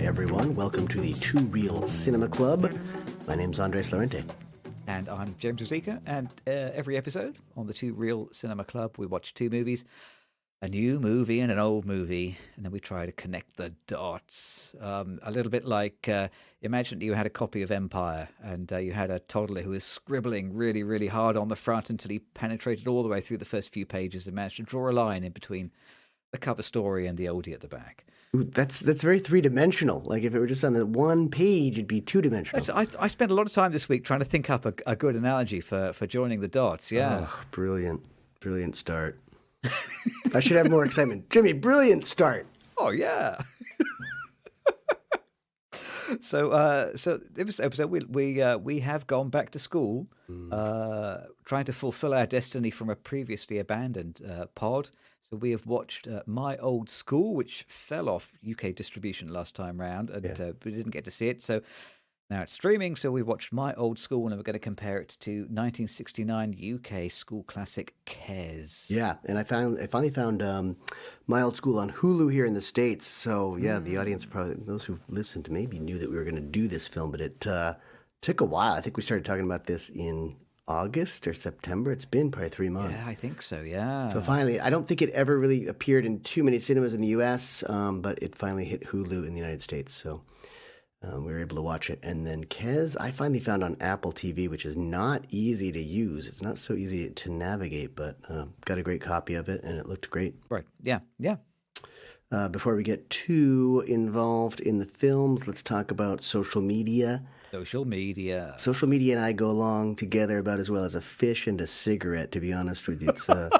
everyone. Welcome to the Two Reel Cinema Club. My name's Andres Lorente. And I'm James Rosica, and every episode on the Two Reel Cinema Club, we watch two movies, a new movie and an old movie, and then we try to connect the dots. A little bit like, imagine you had a copy of Empire, and you had a toddler who was scribbling really, really hard on the front until he penetrated all the way through the first few pages and managed to draw a line in between the cover story and the oldie at the back. Ooh, that's very three-dimensional. Like if it were just on the one page, it'd be two-dimensional. I spent a lot of time this week trying to think up a good analogy for joining the dots. Yeah. Oh, brilliant start. I should have more excitement. Jimmy, brilliant start. Oh, yeah. So this episode, we have gone back to school, trying to fulfill our destiny from a previously abandoned pod. So we have watched My Old School, which fell off UK distribution last time round, and we didn't get to see it. So now it's streaming. So we watched My Old School, and we're going to compare it to 1969 UK school classic Kes. Yeah, and I finally found My Old School on Hulu here in the States. So yeah, the audience, probably those who've listened maybe knew that we were going to do this film, but it took a while. I think we started talking about this in August or September. It's been probably 3 months. Yeah, I think so, yeah. So finally, I don't think it ever really appeared in too many cinemas in the U.S., but it finally hit Hulu in the United States, so we were able to watch it. And then Kes, I finally found on Apple TV, which is not easy to use. It's not so easy to navigate, but got a great copy of it, and it looked great. Right, yeah. Before we get too involved in the films, let's talk about social media. Social media. Social media and I go along together about as well as a fish and a cigarette, to be honest with you. It's and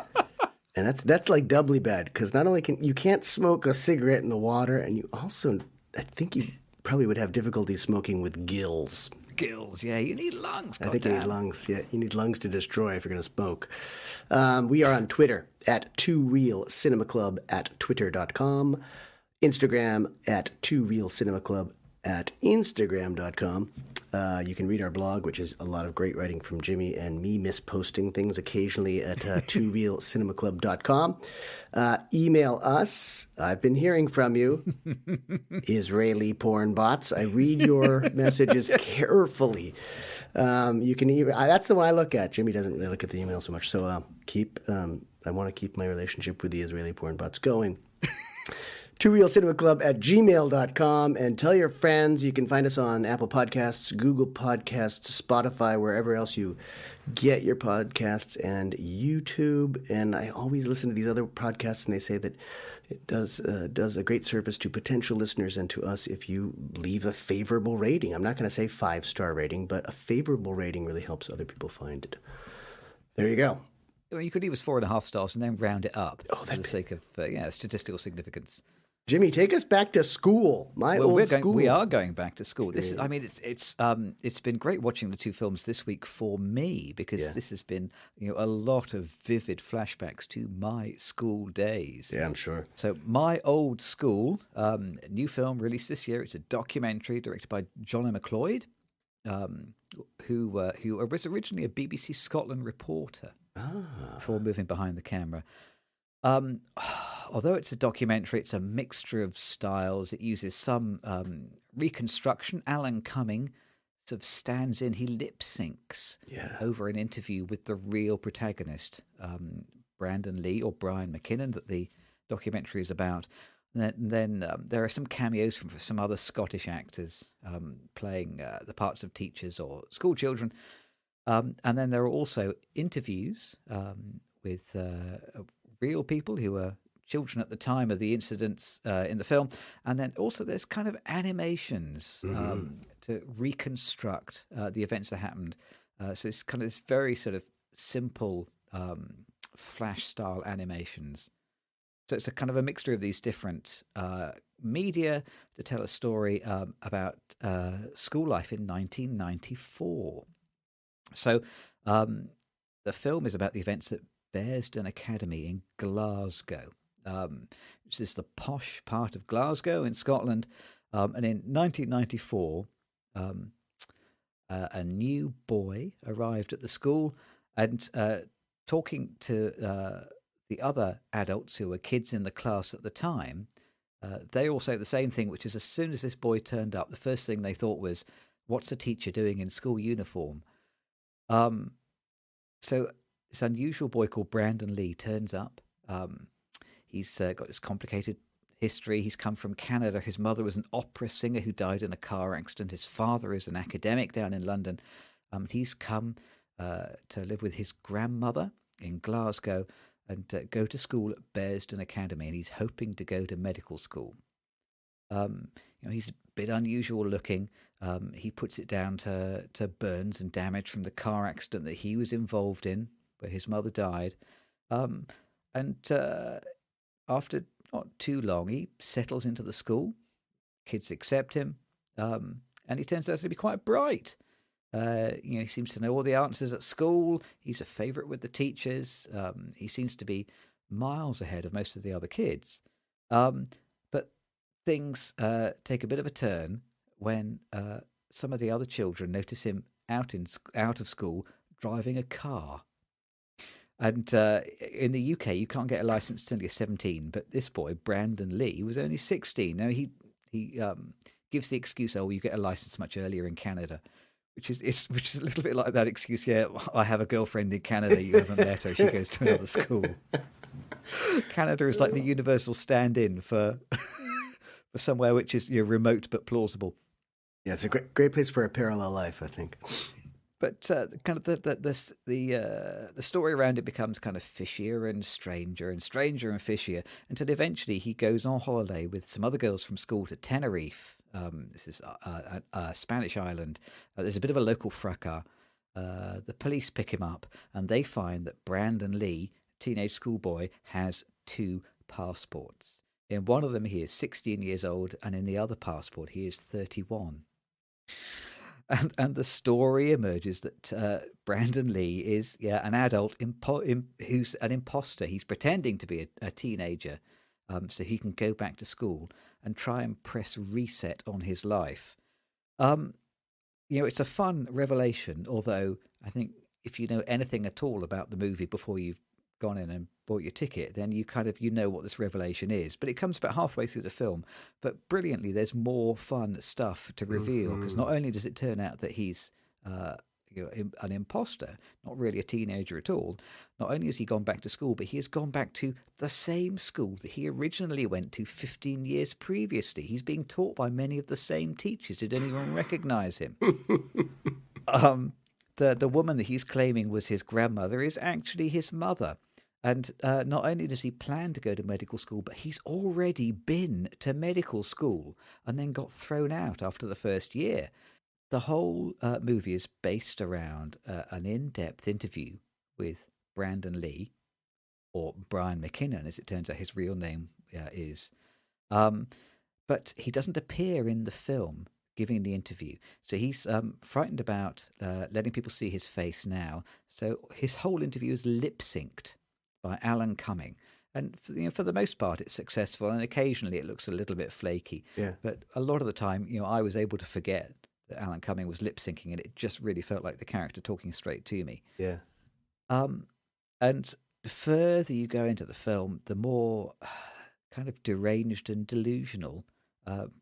that's like doubly bad, because not only can't smoke a cigarette in the water, and you also, I think you probably would have difficulty smoking with gills. Gills, yeah. You need lungs. I think you need lungs. Yeah, you need lungs to destroy if you're going to smoke. We are on Twitter at Two Reel Cinema Club at twitter.com, Instagram at Two Reel Cinema Club at Instagram.com. You can read our blog, which is a lot of great writing from Jimmy and me misposting things occasionally at tworeelcinemaclub.com. Email us. I've been hearing from you, Israeli porn bots. I read your messages carefully. You can that's the one I look at. Jimmy doesn't really look at the email so much. So I want to keep my relationship with the Israeli porn bots going. TwoReelCinemaClub@gmail.com, and tell your friends. You can find us on Apple Podcasts, Google Podcasts, Spotify, wherever else you get your podcasts, and YouTube. And I always listen to these other podcasts, and they say that it does a great service to potential listeners and to us if you leave a favorable rating. I'm not going to say 5-star rating, but a favorable rating really helps other people find it. There you go. Well, you could leave us 4.5 stars and then round it up for the sake of statistical significance. Jimmy, take us back to school. School. We are going back to school. This is, I mean, it's been great watching the two films this week for me, because this has been a lot of vivid flashbacks to my school days. Yeah, I'm sure. So, My Old School, a new film released this year. It's a documentary directed by John McLeod, who was originally a BBC Scotland reporter before moving behind the camera. Although it's a documentary, it's a mixture of styles. It uses some reconstruction. Alan Cumming sort of stands in, he lip syncs over an interview with the real protagonist, Brandon Lee, or Brian McKinnon, that the documentary is about. And then there are some cameos from some other Scottish actors playing the parts of teachers or school children. And then there are also interviews with real people who were children at the time of the incidents in the film. And then also there's kind of animations to reconstruct the events that happened. So it's kind of this very sort of simple flash-style animations. So it's a kind of a mixture of these different media to tell a story about school life in 1994. So the film is about the events at Bearsden Academy in Glasgow, which is the posh part of Glasgow in Scotland. And in 1994, a new boy arrived at the school, and talking to the other adults who were kids in the class at the time, They all say the same thing, which is as soon as this boy turned up, the first thing they thought was, what's a teacher doing in school uniform? So this unusual boy called Brandon Lee turns up. He's got this complicated history. He's come from Canada. His mother was an opera singer who died in a car accident. His father is an academic down in London. He's come to live with his grandmother in Glasgow and go to school at Bearsden Academy, and he's hoping to go to medical school. He's a bit unusual looking. He puts it down to burns and damage from the car accident that he was involved in, where his mother died. And after not too long, he settles into the school. Kids accept him, and he turns out to be quite bright. He seems to know all the answers at school. He's a favourite with the teachers. He seems to be miles ahead of most of the other kids. But things take a bit of a turn when some of the other children notice him out of school driving a car. And in the UK, you can't get a license until you're 17. But this boy, Brandon Lee, was only 16. Now he gives the excuse, "Oh, you get a license much earlier in Canada." Which is a little bit like that excuse. Yeah, I have a girlfriend in Canada. You haven't met her. She goes to another school. Canada is like the universal stand-in for somewhere which is remote but plausible. Yeah, it's a great place for a parallel life, I think. But kind of the story around it becomes kind of fishier and stranger and fishier until eventually he goes on holiday with some other girls from school to Tenerife. This is a Spanish island. There's a bit of a local fracas. The police pick him up, and they find that Brandon Lee, teenage schoolboy, has 2 passports. In one of them, he is 16 years old, and in the other passport, he is 31. And the story emerges that Brandon Lee is an adult who's an imposter. He's pretending to be a teenager so he can go back to school and try and press reset on his life. It's a fun revelation, although I think if you know anything at all about the movie before you've gone in and bought your ticket, then you kind of know what this revelation is. But it comes about halfway through the film. But brilliantly, there's more fun stuff to reveal, because not only does it turn out that he's an imposter, not really a teenager at all. Not only has he gone back to school, but he has gone back to the same school that he originally went to 15 years previously. He's being taught by many of the same teachers who don't even recognize him. The woman that he's claiming was his grandmother is actually his mother. And not only does he plan to go to medical school, but he's already been to medical school and then got thrown out after the first year. The whole movie is based around an in-depth interview with Brandon Lee, or Brian McKinnon, as it turns out his real name is. But he doesn't appear in the film giving the interview. So he's frightened about letting people see his face now. So his whole interview is lip-synced by Alan Cumming. And for the most part, it's successful, and occasionally it looks a little bit flaky. Yeah. But a lot of the time, I was able to forget that Alan Cumming was lip-syncing, and it just really felt like the character talking straight to me. Yeah. And the further you go into the film, the more kind of deranged and delusional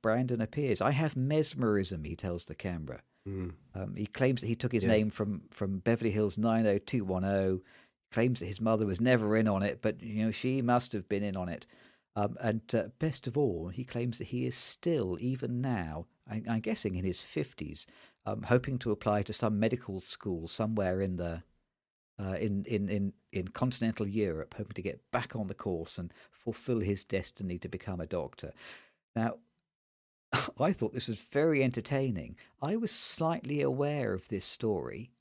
Brandon appears. I have mesmerism, he tells the camera. He claims that he took his name from Beverly Hills 90210. Claims that his mother was never in on it, but she must have been in on it. And best of all, he claims that he is still, even now, I'm guessing in his 50s, hoping to apply to some medical school somewhere in the in continental Europe, hoping to get back on the course and fulfill his destiny to become a doctor. Now, I thought this was very entertaining. I was slightly aware of this story.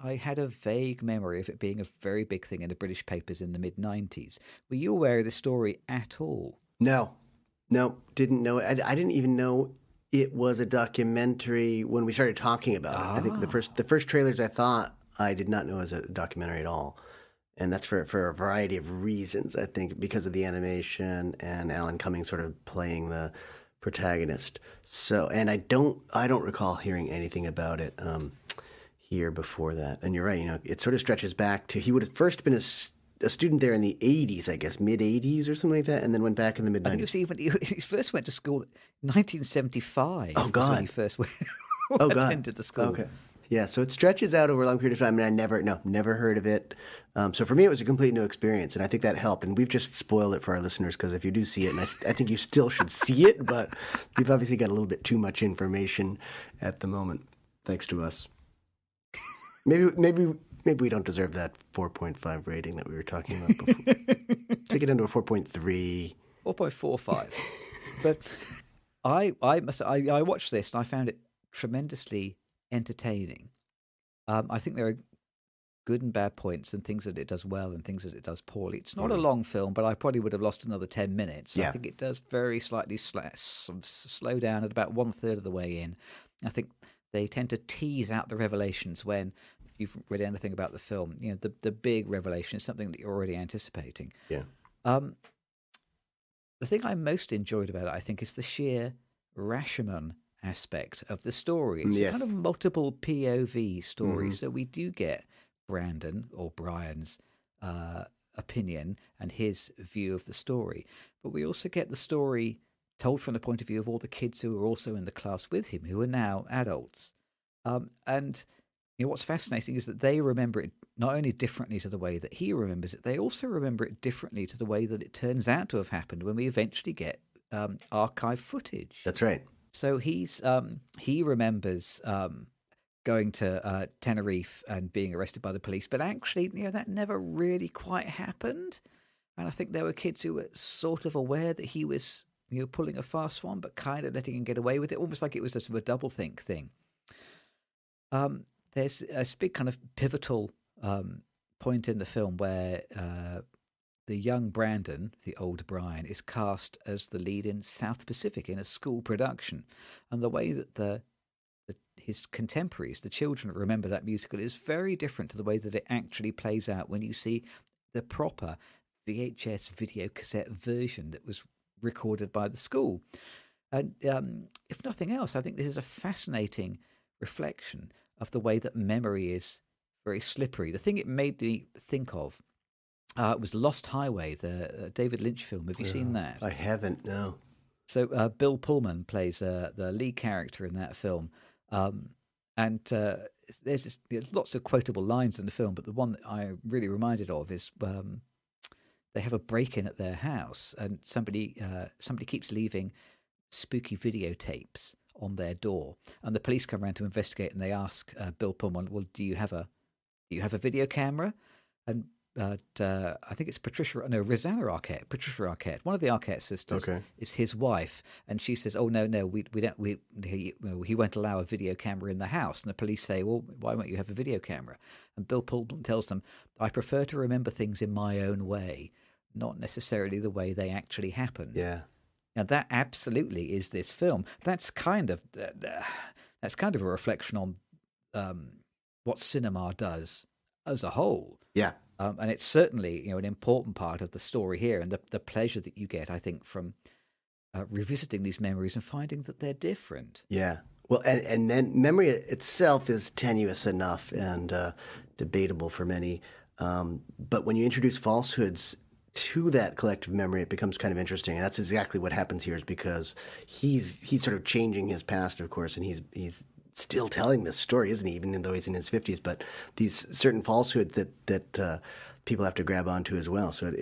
I had a vague memory of it being a very big thing in the British papers in the mid-90s. Were you aware of the story at all? No, didn't know it. I didn't even know it was a documentary when we started talking about it. I think the first trailers I did not know it was a documentary at all. And that's for a variety of reasons, I think, because of the animation and Alan Cumming sort of playing the protagonist. So, and I don't recall hearing anything about it here before that. And you're right, it sort of stretches back to, he would have first been a student there in the 80s, I guess, mid-80s or something like that, and then went back in the mid-90s. I think it was even, he first went to school in 1975. Oh, God. When he first attended the school. Okay. Yeah, so it stretches out over a long period of time, and I never heard of it. So for me, it was a complete new experience, and I think that helped. And we've just spoiled it for our listeners, because if you do see it, and I think you still should see it, but you've obviously got a little bit too much information at the moment, thanks to us. Maybe we don't deserve that 4.5 rating that we were talking about before. Take it down to a 4.3. 4.45. But I watched this, and I found it tremendously entertaining. I think there are good and bad points, and things that it does well and things that it does poorly. It's not a long film, but I probably would have lost another 10 minutes. Yeah. I think it does very slightly slow down at about 1/3 of the way in. I think they tend to tease out the revelations when, if you've read anything about the film, the big revelation is something that you're already anticipating. Yeah. The thing I most enjoyed about it, I think, is the sheer Rashomon aspect of the story. It's a kind of multiple POV story. So we do get Brandon or Brian's opinion and his view of the story, but we also get the story told from the point of view of all the kids who are also in the class with him, who are now adults. And what's fascinating is that they remember it not only differently to the way that he remembers it, they also remember it differently to the way that it turns out to have happened when we eventually get archive footage. That's right. So he remembers going to Tenerife and being arrested by the police, but actually, that never really quite happened. And I think there were kids who were sort of aware that he was, pulling a fast one, but kind of letting him get away with it, almost like it was a sort of a doublethink thing. There's a big kind of pivotal point in the film where the young Brandon, the old Brian, is cast as the lead in South Pacific in a school production. And the way that his contemporaries, the children, remember that musical is very different to the way that it actually plays out when you see the proper VHS video cassette version that was recorded by the school. And if nothing else, I think this is a fascinating reflection of the way that memory is very slippery. The thing it made me think of was Lost Highway, the David Lynch film. Have you seen that? I haven't, no. So Bill Pullman plays the lead character in that film. And there's lots of quotable lines in the film, but the one that I'm really reminded of is they have a break-in at their house, and somebody keeps leaving spooky videotapes on their door, and the police come around to investigate, and they ask Bill Pullman, "Well, do you have a video camera?" And I think it's Rosanna Arquette, Patricia Arquette, one of the Arquette sisters, is his wife, and she says, "Oh no, we don't. He won't allow a video camera in the house." And the police say, "Well, why won't you have a video camera?" And Bill Pullman tells them, "I prefer to remember things in my own way, not necessarily the way they actually happen." Yeah. Now that absolutely is this film. That's kind of a reflection on what cinema does as a whole. Yeah. And it's certainly, an important part of the story here, and the pleasure that you get, I think, from revisiting these memories and finding that they're different. Yeah. Well, and memory itself is tenuous enough and debatable for many. But when you introduce falsehoods to that collective memory, it becomes kind of interesting. And that's exactly what happens here, is because he's sort of changing his past, of course, and he's still telling this story, isn't he? Even though he's in his 50s, but these certain falsehoods that people have to grab onto as well. So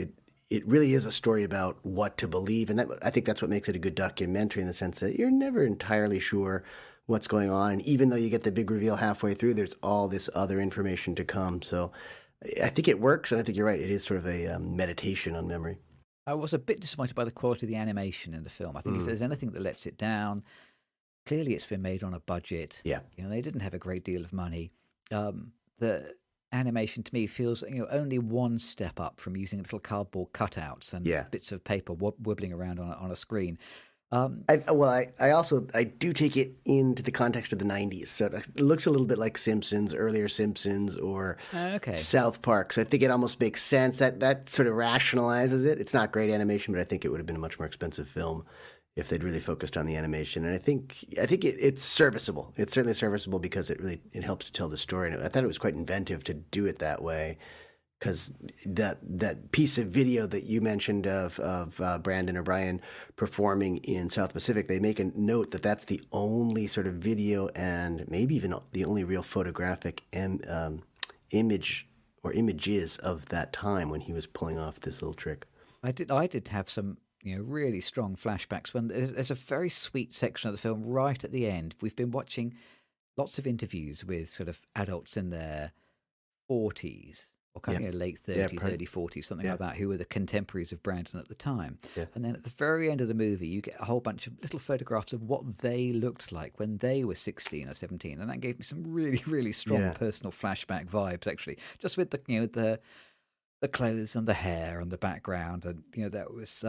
it really is a story about what to believe, and I think that's what makes it a good documentary, in the sense that you're never entirely sure what's going on, and even though you get the big reveal halfway through, there's all this other information to come. So I think it works, and I think you're right. It is sort of a meditation on memory. I was a bit disappointed by the quality of the animation in the film. I think if there's anything that lets it down, clearly it's been made on a budget. Yeah. They didn't have a great deal of money. The animation to me feels only one step up from using little cardboard cutouts and bits of paper wibbling around on a screen. I do take it into the context of the 90s. So it looks a little bit like earlier Simpsons or South Park. So I think it almost makes sense. That sort of rationalizes it. It's not great animation, but I think it would have been a much more expensive film if they'd really focused on the animation. And I think it's serviceable. It's certainly serviceable because it helps to tell the story. And I thought it was quite inventive to do it that way. because that piece of video that you mentioned of Brandon O'Brien performing in South Pacific, they make a note that that's the only sort of video and maybe even the only real photographic image or images of that time when he was pulling off this little trick. I did have some really strong flashbacks when there's a very sweet section of the film right at the end. We've been watching lots of interviews with sort of adults in their 40s or kind of late 30s, early 40s, something like that, who were the contemporaries of Brandon at the time. Yeah. And then at the very end of the movie, you get a whole bunch of little photographs of what they looked like when they were 16 or 17. And that gave me some really, really strong personal flashback vibes, actually, just with the clothes and the hair and the background. And, that was...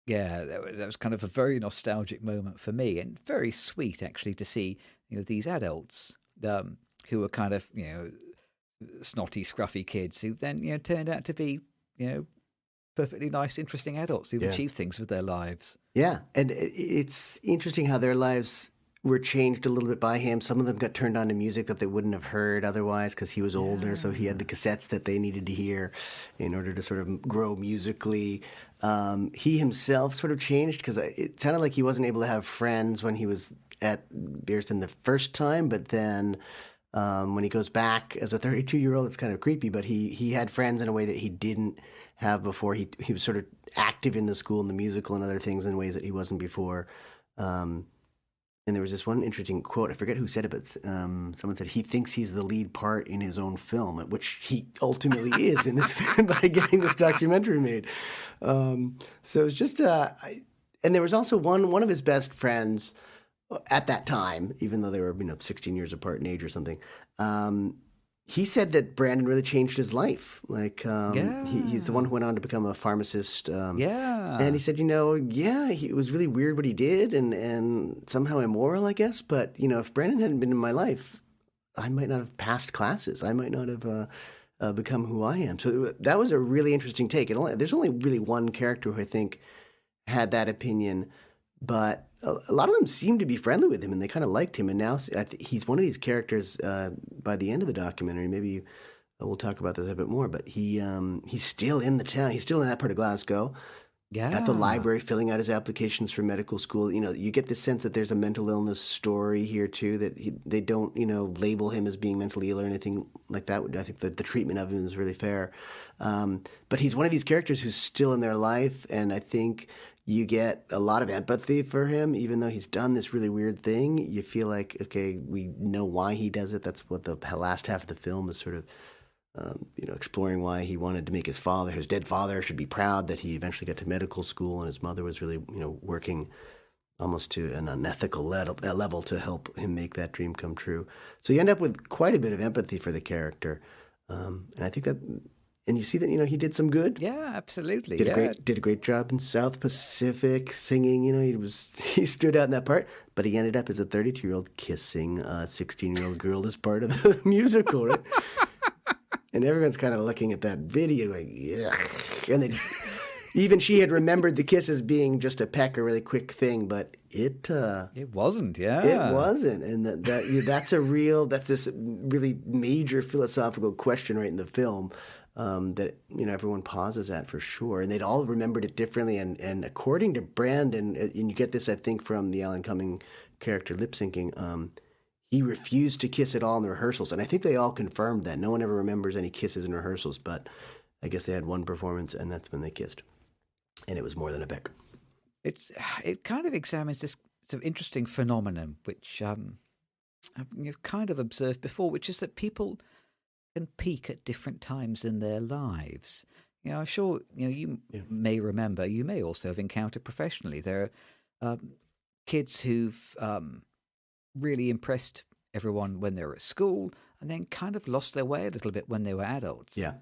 that was kind of a very nostalgic moment for me, and very sweet actually to see these adults who were kind of snotty, scruffy kids who then turned out to be perfectly nice, interesting adults who've achieved things with their lives. Yeah, and it's interesting how their lives were changed a little bit by him. Some of them got turned on to music that they wouldn't have heard otherwise because he was older, so he had the cassettes that they needed to hear in order to sort of grow musically. He himself sort of changed because it sounded like he wasn't able to have friends when he was at Bearsden the first time, but then when he goes back as a 32-year-old, it's kind of creepy, but he had friends in a way that he didn't have before. He was sort of active in the school and the musical and other things in ways that he wasn't before. And there was this one interesting quote. I forget who said it, but someone said he thinks he's the lead part in his own film, which he ultimately is in this by getting this documentary made. So it's just, and there was also one of his best friends at that time, even though they were 16 years apart in age or something. He said that Brandon really changed his life. Like, he's the one who went on to become a pharmacist. And he said, it was really weird what he did and somehow immoral, I guess. But, if Brandon hadn't been in my life, I might not have passed classes. I might not have become who I am. So that was a really interesting take. There's only really one character who I think had that opinion, but a lot of them seemed to be friendly with him and they kind of liked him. And now he's one of these characters by the end of the documentary. Maybe we'll talk about this a bit more, but he's still in the town. He's still in that part of Glasgow. Yeah. At the library, filling out his applications for medical school. You get the sense that there's a mental illness story here too, that they don't, label him as being mentally ill or anything like that. I think that the treatment of him is really fair. But he's one of these characters who's still in their life, and I think you get a lot of empathy for him, even though he's done this really weird thing. You feel like, okay, we know why he does it. That's what the last half of the film is sort of, exploring why he wanted to make his dead father, should be proud that he eventually got to medical school, and his mother was really, working almost to an unethical level to help him make that dream come true. So you end up with quite a bit of empathy for the character, and I think that. And you see that, he did some good. Yeah, absolutely. Did a great job in South Pacific singing. He stood out in that part, but he ended up as a 32-year-old kissing a 16-year-old girl as part of the musical, right? And everyone's kind of looking at that video like, yuck. And then even she had remembered the kiss as being just a peck, a really quick thing, but it wasn't. Yeah, it wasn't. And that's this really major philosophical question right in the film. That everyone pauses at for sure, and they'd all remembered it differently. And according to Brandon, and you get this, I think, from the Alan Cumming character lip syncing, he refused to kiss at all in the rehearsals, and I think they all confirmed that. No one ever remembers any kisses in rehearsals, but I guess they had one performance, and that's when they kissed, and it was more than a peck. It kind of examines this sort of interesting phenomenon, which you've kind of observed before, which is that people can peak at different times in their lives. I'm sure you may remember. You may also have encountered professionally. There are kids who've really impressed everyone when they were at school, and then kind of lost their way a little bit when they were adults. Yeah,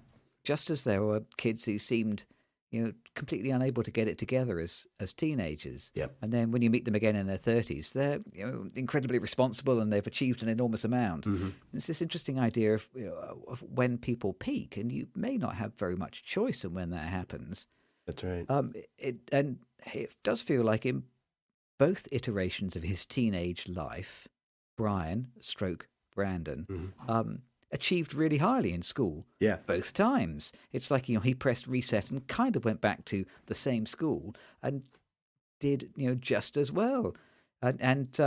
just as there were kids who seemed completely unable to get it together as teenagers. Yep. And then when you meet them again in their 30s, they're incredibly responsible and they've achieved an enormous amount. Mm-hmm. It's this interesting idea of when people peak, and you may not have very much choice in when that happens. That's right. It does feel like in both iterations of his teenage life, Brandon, achieved really highly in school. Yeah. Both times. It's like, he pressed reset and kind of went back to the same school and did, just as well. And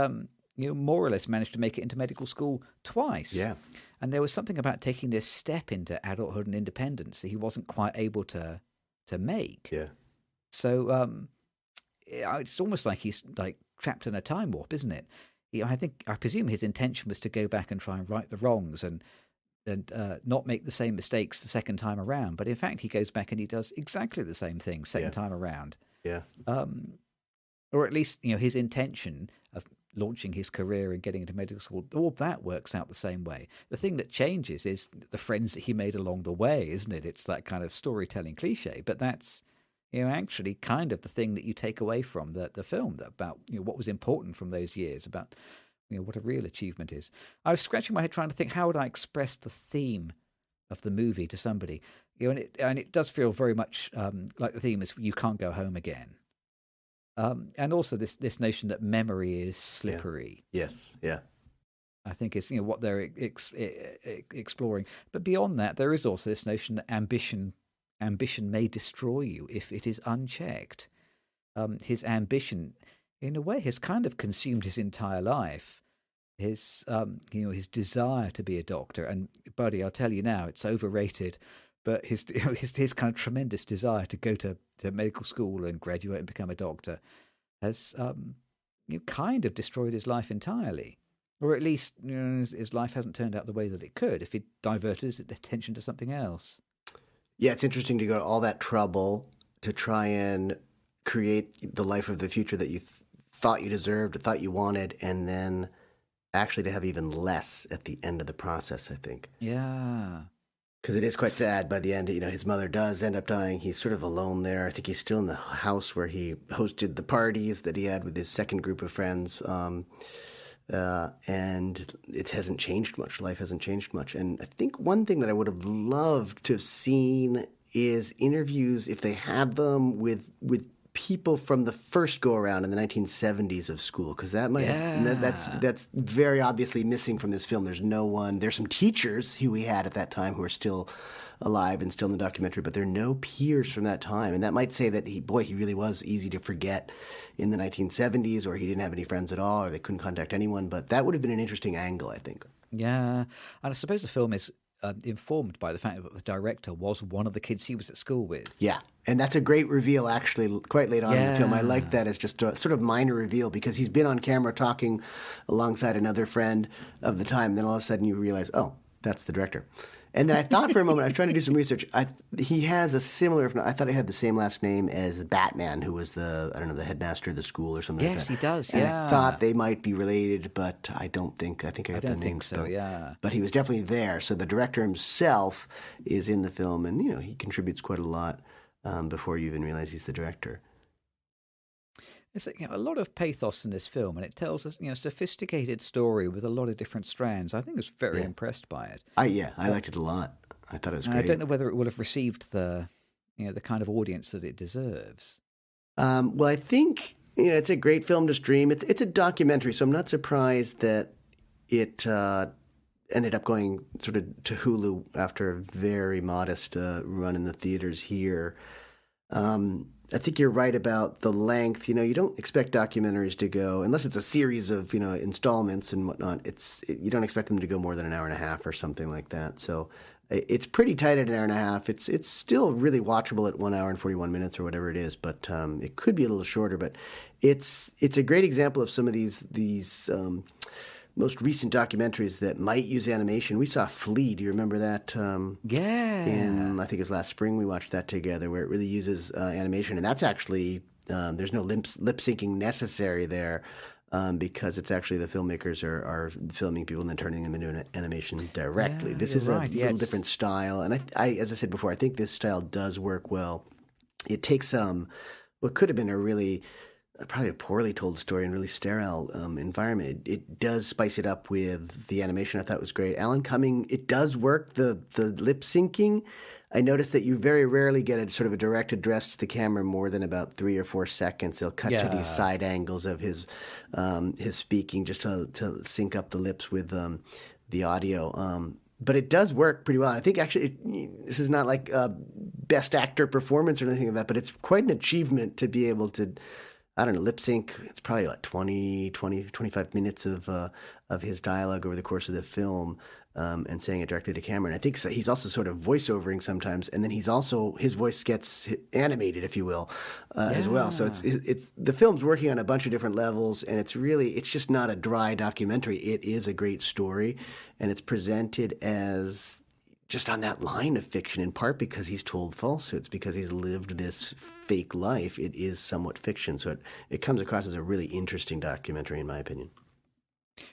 more or less managed to make it into medical school twice. Yeah. And there was something about taking this step into adulthood and independence that he wasn't quite able to make. Yeah. So it's almost like he's like trapped in a time warp, isn't it? I presume his intention was to go back and try and right the wrongs and not make the same mistakes the second time around. But in fact, he goes back and he does exactly the same thing second time around. Yeah. Or at least, his intention of launching his career and getting into medical school, all that works out the same way. The thing that changes is the friends that he made along the way, isn't it? It's that kind of storytelling cliche, but that's, actually kind of the thing that you take away from the film about, what was important from those years, about, what a real achievement is. I was scratching my head trying to think, how would I express the theme of the movie to somebody? And it does feel very much like the theme is you can't go home again. And also this notion that memory is slippery. Yeah. Yes, yeah. I think is what they're exploring. But beyond that, there is also this notion that ambition may destroy you if it is unchecked. His ambition, in a way, has kind of consumed his entire life. His his desire to be a doctor, and buddy, I'll tell you now, it's overrated. But his kind of tremendous desire to go to medical school and graduate and become a doctor has kind of destroyed his life entirely. Or at least his life hasn't turned out the way that it could if he diverted his attention to something else. Yeah, it's interesting to go to all that trouble to try and create the life of the future that you thought you deserved, or thought you wanted, and then actually to have even less at the end of the process, I think. Yeah. Because it is quite sad by the end. His mother does end up dying. He's sort of alone there. I think he's still in the house where he hosted the parties that he had with his second group of friends. And it hasn't changed much. Life hasn't changed much. And I think one thing that I would have loved to have seen is interviews, if they had them, with people from the first go around in the 1970s of school, because that's very obviously missing from this film. There's no one. There's some teachers who we had at that time who are still alive and still in the documentary, but there are no peers from that time. And that might say that he really was easy to forget in the 1970s, or he didn't have any friends at all, or they couldn't contact anyone. But that would have been an interesting angle, I think. Yeah, and I suppose the film is informed by the fact that the director was one of the kids he was at school with. Yeah, and that's a great reveal, actually, quite late on in the film. I liked that as just a sort of minor reveal, because he's been on camera talking alongside another friend of the time. Then all of a sudden you realize, oh, that's the director. And then I thought for a moment, I was trying to do some research. He has a similar, I thought he had the same last name as Batman, who was the headmaster of the school or something like that. Yes, he does, and I thought they might be related, but I don't think, I got the name. So, yeah. But he was definitely there. So the director himself is in the film, and, he contributes quite a lot before you even realize he's the director. There's a lot of pathos in this film, and it tells us a sophisticated story with a lot of different strands. I think I was very impressed by it. I liked it a lot. I thought it was great. I don't know whether it will have received the kind of audience that it deserves. Well, I think it's a great film to stream. It's a documentary, so I'm not surprised that it ended up going sort of to Hulu after a very modest run in the theaters here. I think you're right about the length. You don't expect documentaries to go, unless it's a series of, installments and whatnot. You don't expect them to go more than an hour and a half or something like that. So it's pretty tight at an hour and a half. It's still really watchable at 1 hour and 41 minutes or whatever it is, but it could be a little shorter. But it's a great example of some of these most recent documentaries that might use animation. We saw Flea. Do you remember that? I think it was last spring we watched that together, where it really uses animation. And that's actually, there's no lip syncing necessary there, because it's actually the filmmakers are filming people and then turning them into an animation directly. This is a little different style. And I, as I said before, I think this style does work well. It takes what could have been a really probably a poorly told story and really sterile environment. It does spice it up with the animation. I thought was great. Alan Cumming, it does work, the lip syncing. I noticed that you very rarely get a sort of a direct address to the camera more than about 3 or 4 seconds. They'll cut to these side angles of his speaking just to sync up the lips with the audio. but it does work pretty well. I think actually this is not like a best actor performance or anything like that, but it's quite an achievement to be able to, I don't know, lip sync. It's probably like 25 minutes of his dialogue over the course of the film, and saying it directly to camera. And I think he's also sort of voiceovering sometimes, and then his voice gets animated, if you will, as well. So it's the film's working on a bunch of different levels, and it's just not a dry documentary. It is a great story, and it's presented as just on that line of fiction, in part because he's told falsehoods, because he's lived this fake life. It is somewhat fiction, so it comes across as a really interesting documentary, in my opinion.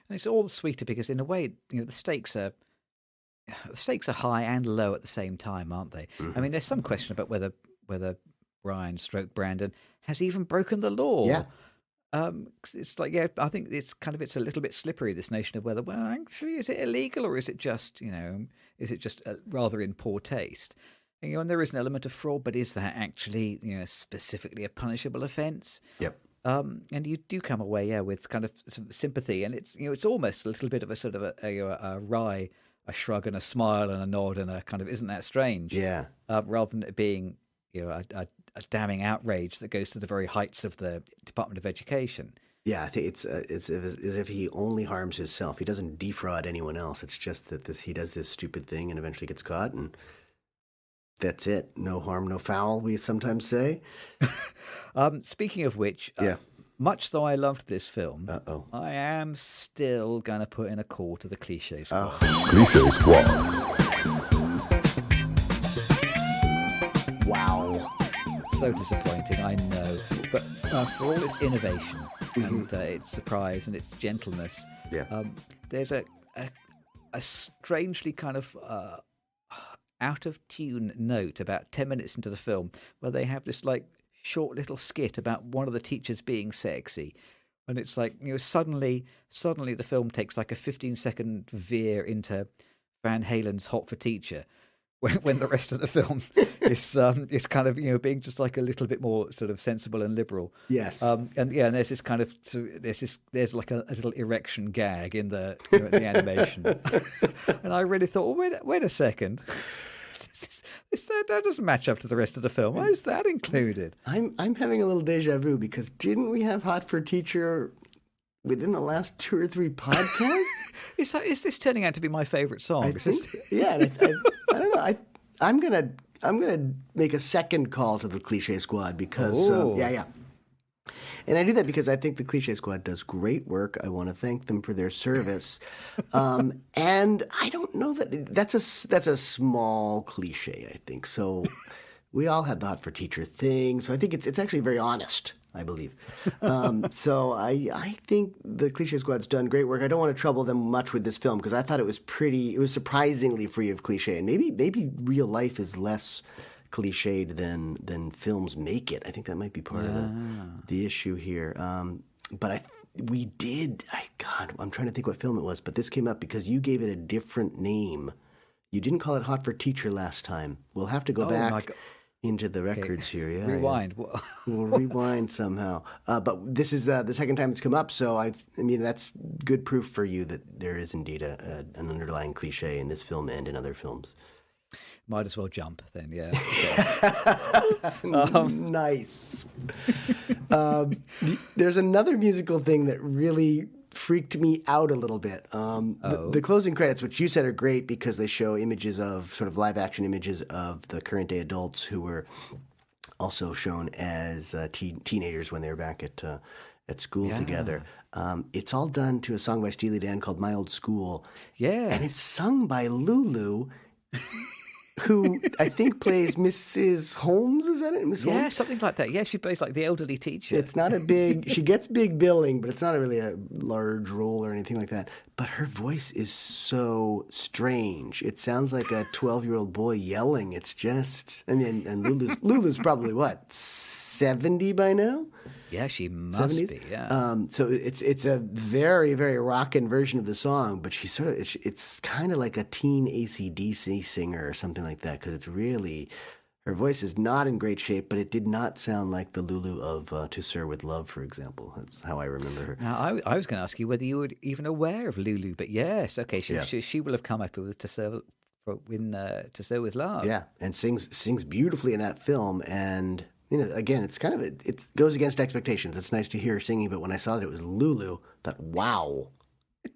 And it's all the sweeter because, in a way, the stakes are high and low at the same time, aren't they? Mm-hmm. I mean, there's some question about whether Brian / Brandon has even broken the law. Yeah. It's like, I think it's a little bit slippery, this notion of whether, well, actually, is it illegal or is it just rather in poor taste? And there is an element of fraud, but is that actually, specifically a punishable offence? Yep. And you do come away, with kind of sympathy, and it's almost a little bit of a sort of a shrug and a smile and a nod and a kind of, isn't that strange? Yeah. Rather than it being a damning outrage that goes to the very heights of the Department of Education. Yeah, I think it's as if he only harms himself. He doesn't defraud anyone else. It's just that he does this stupid thing and eventually gets caught, and that's it. No harm, no foul, we sometimes say. Speaking of which, yeah. Much though I loved this film, Uh-oh. I am still going to put in a call to the Cliche Squad. Cliche Squad. Wow. So disappointing, I know. But for all its innovation and its surprise and its gentleness, there's a strangely kind of out of tune note about 10 minutes into the film where they have this like short little skit about one of the teachers being sexy, and it's like, suddenly the film takes like a 15-second veer into Van Halen's Hot for Teacher, when the rest of the film is kind of being just like a little bit more sort of sensible and liberal. Yes. And there's this kind of there's like a little erection gag in the the animation, and I really thought, well, wait a second. That doesn't match up to the rest of the film. Why is that included? I'm having a little deja vu, because didn't we have Hot for Teacher within the last 2 or 3 podcasts? Is this turning out to be my favorite song? I think, yeah. I don't know. I'm gonna make a second call to the Cliche Squad because yeah. And I do that because I think the Cliche Squad does great work. I want to thank them for their service. And I don't know that's a small cliche, I think. So we all had the Hot for Teacher thing. So I think it's actually very honest, I believe. So I think the Cliche Squad's done great work. I don't want to trouble them much with this film because I thought it was surprisingly free of cliche. And maybe real life is less cliched than films make it. I think that might be part of the issue here. But I'm trying to think what film it was, but this came up because you gave it a different name. You didn't call it Hot for Teacher last time. We'll have to go back into the records here. Yeah, rewind. Yeah. We'll rewind somehow. But this is the second time it's come up, so I mean that's good proof for you that there is indeed an underlying cliche in this film and in other films. Might as well jump then, yeah. Nice. There's another musical thing that really freaked me out a little bit. The closing credits, which you said are great because they show images of sort of live action images of the current day adults who were also shown as teenagers when they were back at school together. It's all done to a song by Steely Dan called My Old School. Yeah. And it's sung by Lulu, who I think plays Mrs. Holmes, is that it? Miss Yeah, Holmes? something like that. Yeah, she plays like the elderly teacher. It's not she gets big billing, but it's not really a large role or anything like that. But her voice is so strange. It sounds like a 12-year-old boy yelling. It's just, and Lulu's probably what, 70 by now? Yeah, she must 70s? be. Yeah. So it's a very, very rockin' version of the song, but she's it's kind of like a teen AC/DC singer or something like that because it's really, Her voice is not in great shape, but it did not sound like the Lulu of To Sir with Love, for example. That's how I remember her. Now, I was going to ask you whether you were even aware of Lulu, but yes, okay, she will have come up with To Sir with Love. Yeah, and sings beautifully in that film. And again, it's kind of it goes against expectations. It's nice to hear her singing, but when I saw that it was Lulu, I thought, wow.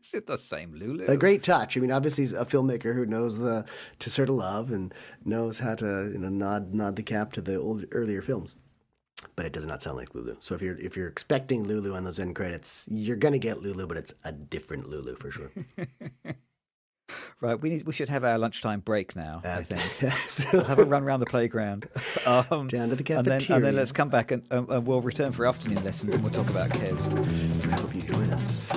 Is it the same Lulu? A great touch. I mean, obviously, he's a filmmaker who knows the To Sir to Love and knows how to nod the cap to the earlier films. But it does not sound like Lulu. So if you're expecting Lulu on those end credits, you're gonna get Lulu, but it's a different Lulu for sure. Right, we should have our lunchtime break now. I think we'll have a run around the playground, down to the cafeteria, and then let's come back and we'll return for afternoon lessons and we'll talk about kids. I hope you join us.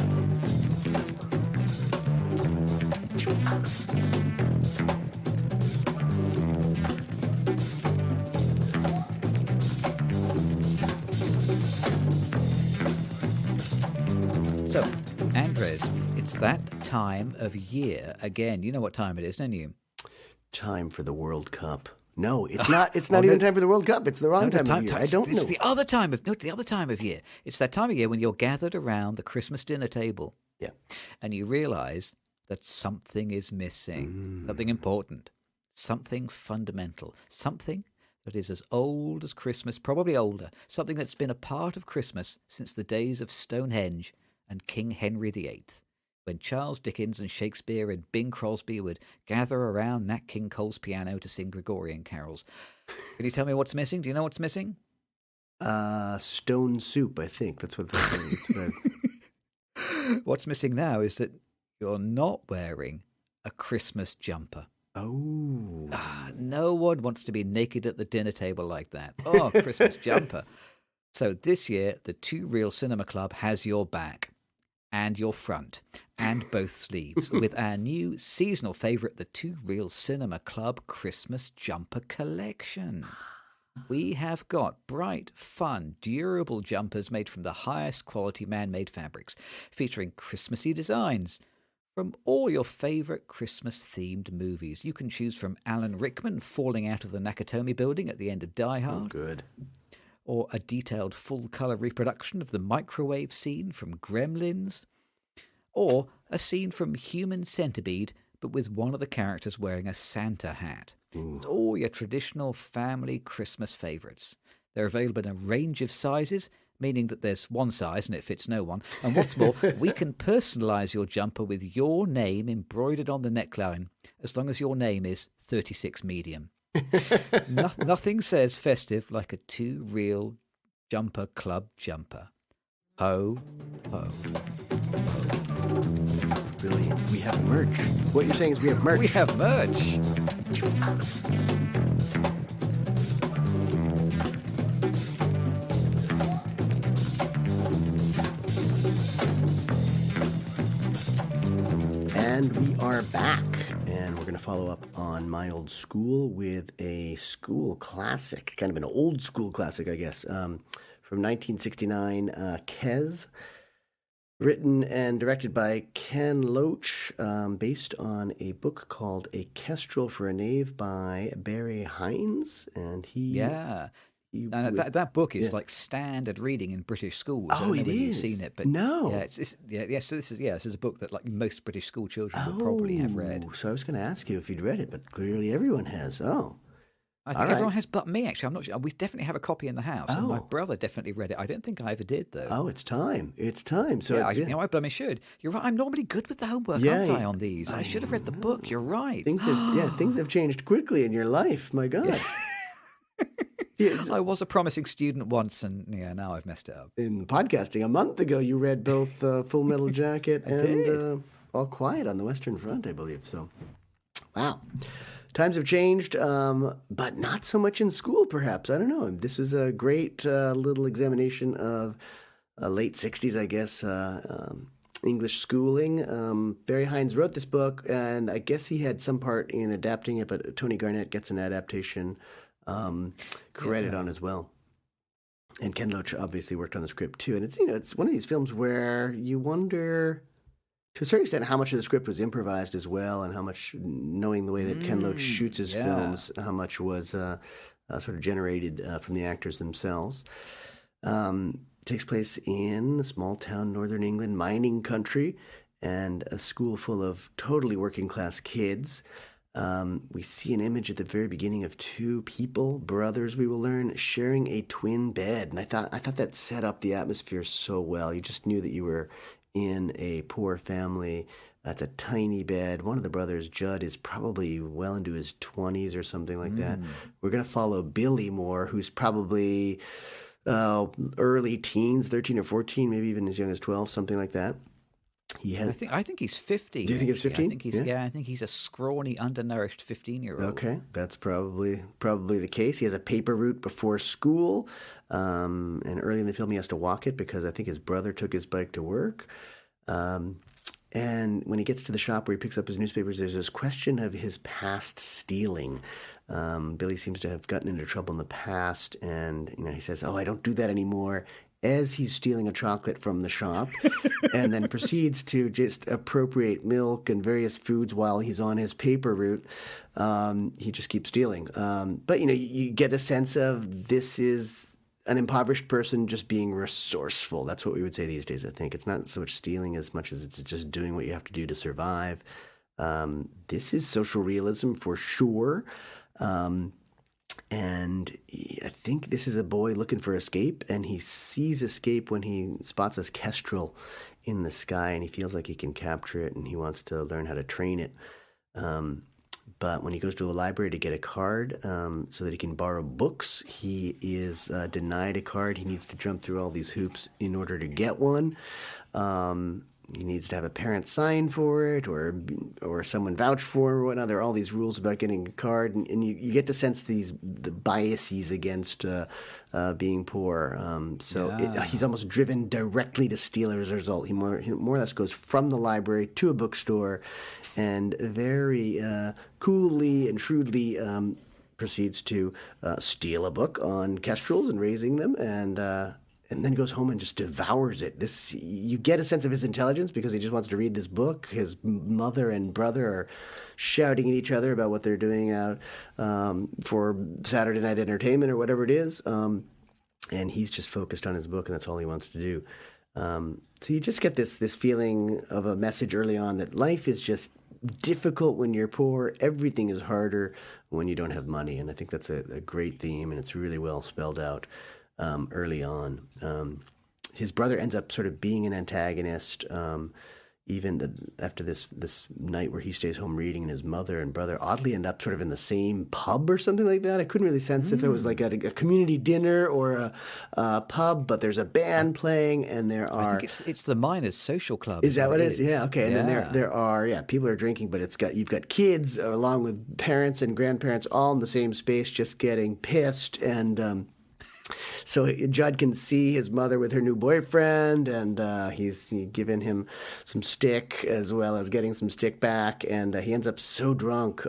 So, Andres, it's that time of year again. You know what time it is, don't you? Time for the World Cup. No, it's not. It's not even time for the World Cup. It's the wrong time of year. I don't know. It's the other time of year. It's that time of year when you're gathered around the Christmas dinner table. Yeah, and you realise that something is missing, something important, something fundamental, something that is as old as Christmas, probably older, something that's been a part of Christmas since the days of Stonehenge and King Henry VIII, when Charles Dickens and Shakespeare and Bing Crosby would gather around Nat King Cole's piano to sing Gregorian carols. Can you tell me what's missing? Do you know what's missing? Stone soup, I think. That's what they're saying. What's missing now is that you're not wearing a Christmas jumper. Oh. No one wants to be naked at the dinner table like that. Oh, Christmas jumper. So this year, the Two Real Cinema Club has your back and your front and both sleeves with our new seasonal favourite, the Two Real Cinema Club Christmas Jumper Collection. We have got bright, fun, durable jumpers made from the highest quality man-made fabrics, featuring Christmassy designs from all your favourite Christmas-themed movies. You can choose from Alan Rickman falling out of the Nakatomi building at the end of Die Hard. Oh, good. Or a detailed full-colour reproduction of the microwave scene from Gremlins. Or a scene from Human Centipede, but with one of the characters wearing a Santa hat. It's all your traditional family Christmas favourites. They're available in a range of sizes, meaning that there's one size and it fits no one. And what's more, we can personalise your jumper with your name embroidered on the neckline, as long as your name is 36 medium. Nothing says festive like a Two Real Jumper Club jumper. Ho, ho, ho. Brilliant. We have merch. What you're saying is we have merch. We have merch. And we are back. And we're going to follow up on My Old School with a school classic, kind of an old school classic, I guess, from 1969, Kes. Written and directed by Ken Loach, based on a book called A Kestrel for a Knave by Barry Hines. And that book is like standard reading in British schools. Oh, it is. You've seen it, but no. So this is a book that like most British school children will probably have read. So I was going to ask you if you'd read it, but clearly everyone has. Oh. I think everyone has but me, actually. I'm not sure. We definitely have a copy in the house, and my brother definitely read it. I don't think I ever did, though. Oh, it's time. It's time. So I blooming should. You're right. I'm normally good with the homework, aren't I, on these? I should have read the book. You're right. Things have changed quickly in your life. My God. I was a promising student once, and now I've messed it up. In podcasting, a month ago, you read both Full Metal Jacket and All Quiet on the Western Front, I believe. So, wow. Times have changed, but not so much in school, perhaps. I don't know. This is a great little examination of late 60s, I guess, English schooling. Barry Hines wrote this book, and I guess he had some part in adapting it, but Tony Garnett gets an adaptation credit on as well. And Ken Loach obviously worked on the script, too. And it's one of these films where you wonder, to a certain extent, how much of the script was improvised as well, and how much, knowing the way that Ken Loach shoots his films, how much was sort of generated from the actors themselves. Takes place in small town northern England, mining country, and a school full of totally working class kids. We see an image at the very beginning of two people, brothers, we will learn, sharing a twin bed. And I thought that set up the atmosphere so well. You just knew that you were in a poor family. It's a tiny bed. One of the brothers, Judd, is probably well into his 20s or something like that. We're going to follow Billy Moore, who's probably early teens, 13 or 14, maybe even as young as 12, something like that. I think he's 15. Do you think it's 15? I think he's a scrawny, undernourished 15-year-old. Okay, that's probably the case. He has a paper route before school, and early in the film he has to walk it because I think his brother took his bike to work. And when he gets to the shop where he picks up his newspapers, there's this question of his past stealing. Billy seems to have gotten into trouble in the past, and he says, "Oh, I don't do that anymore," as he's stealing a chocolate from the shop, and then proceeds to just appropriate milk and various foods while he's on his paper route. He just keeps stealing. But you get a sense of this is an impoverished person just being resourceful. That's what we would say these days, I think. It's not so much stealing as much as it's just doing what you have to do to survive. This is social realism for sure. And I think this is a boy looking for escape, and he sees escape when he spots a kestrel in the sky, and he feels like he can capture it, and he wants to learn how to train it. But when he goes to a library to get a card so that he can borrow books, he is denied a card. He needs to jump through all these hoops in order to get one. He needs to have a parent sign for it or someone vouch for it or whatnot. There are all these rules about getting a card, and you get to sense the biases against being poor. He's almost driven directly to steal as a result. He more or less goes from the library to a bookstore and very coolly and shrewdly proceeds to steal a book on kestrels and raising them, and then goes home and just devours it. You get a sense of his intelligence because he just wants to read this book. His mother and brother are shouting at each other about what they're doing out for Saturday night entertainment or whatever it is. And he's just focused on his book, and that's all he wants to do. So you just get this feeling of a message early on that life is just difficult when you're poor. Everything is harder when you don't have money. And I think that's a great theme, and it's really well spelled out early on. His brother ends up sort of being an antagonist, after this night where he stays home reading, and his mother and brother oddly end up sort of in the same pub or something like that. I couldn't really sense if there was like a community dinner or a pub, but there's a band playing, and there are... I think it's the Miners' Social Club. Is that what it is? Yeah, okay. And then there are people are drinking, but you've got kids along with parents and grandparents all in the same space just getting pissed, and... So Judd can see his mother with her new boyfriend, and he's given him some stick as well as getting some stick back, and he ends up so drunk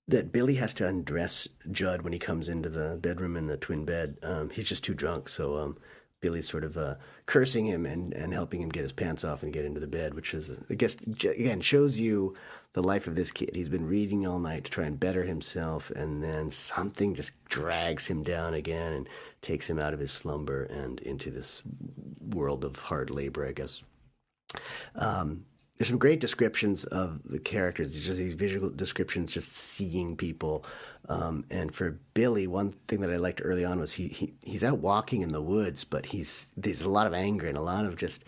that Billy has to undress Judd when he comes into the bedroom in the twin bed. He's just too drunk, so Billy's sort of cursing him and helping him get his pants off and get into the bed, which is, I guess, again, shows you the life of this kid. He's been reading all night to try and better himself, and then something just drags him down again and takes him out of his slumber and into this world of hard labor, I guess. There's some great descriptions of the characters. It's just these visual descriptions, just seeing people. And for Billy, one thing that I liked early on was he's out walking in the woods, but there's a lot of anger and a lot of just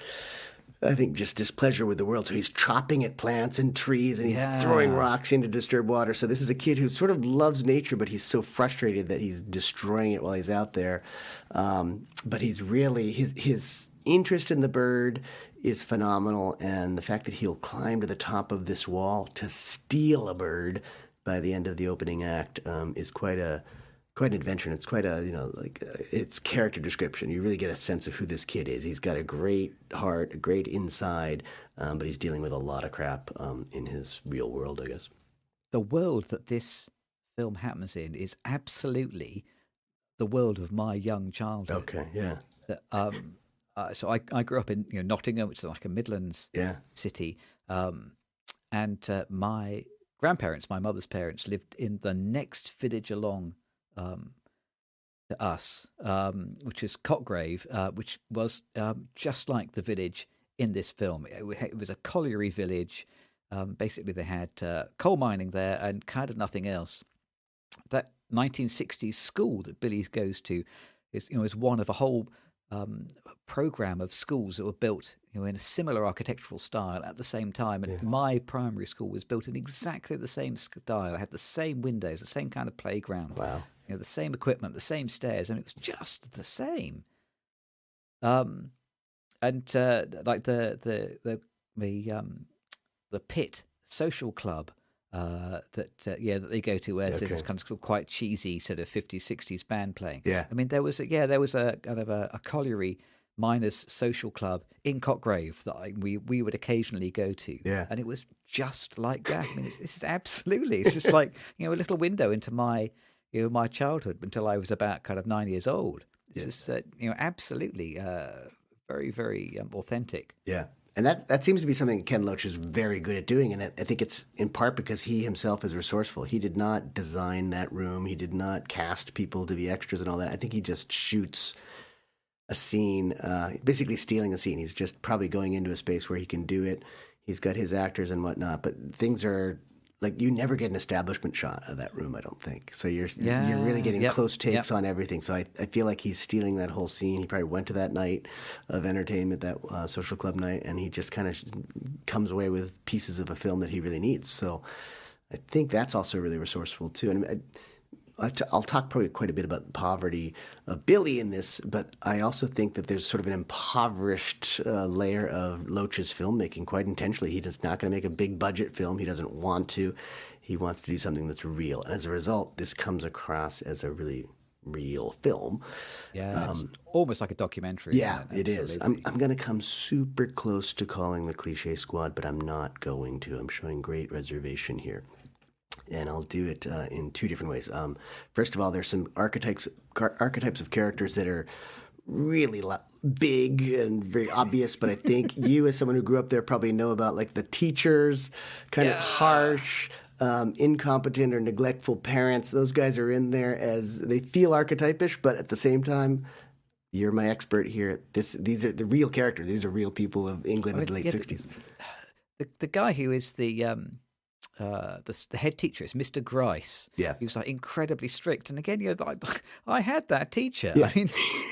displeasure with the world. So he's chopping at plants and trees, and he's throwing rocks into disturbed water. So this is a kid who sort of loves nature, but he's so frustrated that he's destroying it while he's out there. But he's really, his interest in the bird is phenomenal, and the fact that he'll climb to the top of this wall to steal a bird by the end of the opening act is quite an adventure. And it's quite it's character description. You really get a sense of who this kid is. He's got a great heart, a great inside, but he's dealing with a lot of crap in his real world, I guess. The world that this film happens in is absolutely the world of my young childhood. Okay, yeah. So I grew up in Nottingham, which is like a Midlands city, and my grandparents, my mother's parents, lived in the next village along to us, which is Cotgrave, which was just like the village in this film. It was a colliery village. Basically, they had coal mining there and kind of nothing else. That 1960s school that Billy goes to is one of a whole program of schools that were built in a similar architectural style at the same time. And my primary school was built in exactly the same style. It had the same windows, the same kind of playground. Wow. The same equipment, the same stairs, and it was just the same. Like the Pit Social Club that they go to, where there's this kind of quite cheesy sort of 50s, 60s band playing. Yeah. I mean, there was a kind of a colliery miners social club in Cotgrave that we would occasionally go to. Yeah. And it was just like that. I mean, it's just like, a little window into my childhood until I was about kind of 9 years old. It's just, absolutely very, very authentic. Yeah. And that seems to be something Ken Loach is very good at doing. And I think it's in part because he himself is resourceful. He did not design that room. He did not cast people to be extras and all that. I think he just shoots a scene, basically stealing a scene. He's just probably going into a space where he can do it. He's got his actors and whatnot. But things are like, you never get an establishment shot of that room, I don't think. So you're really getting close takes on everything. So I feel like he's stealing that whole scene. He probably went to that night of entertainment, that social club night, and he just kind of comes away with pieces of a film that he really needs. So I think that's also really resourceful too. And I'll talk probably quite a bit about the poverty of Billy in this, but I also think that there's sort of an impoverished layer of Loach's filmmaking quite intentionally. He's not going to make a big budget film. He doesn't want to. He wants to do something that's real. And as a result, this comes across as a really real film. Yeah, it's almost like a documentary. Yeah, it is. I'm going to come super close to calling the Cliche Squad, but I'm not going to. I'm showing great reservation here. And I'll do it in two different ways. First of all, there's some archetypes of characters that are really big and very obvious, but I think you, as someone who grew up there, probably know about like the teachers, kind of harsh, incompetent or neglectful parents. Those guys are in there as they feel archetypish, but at the same time, you're my expert here. These are the real characters. These are real people of England in the late 60s. The guy who is the head teacher is Mr. Grice. Yeah. He was like incredibly strict. And again, I had that teacher. Yeah. I mean,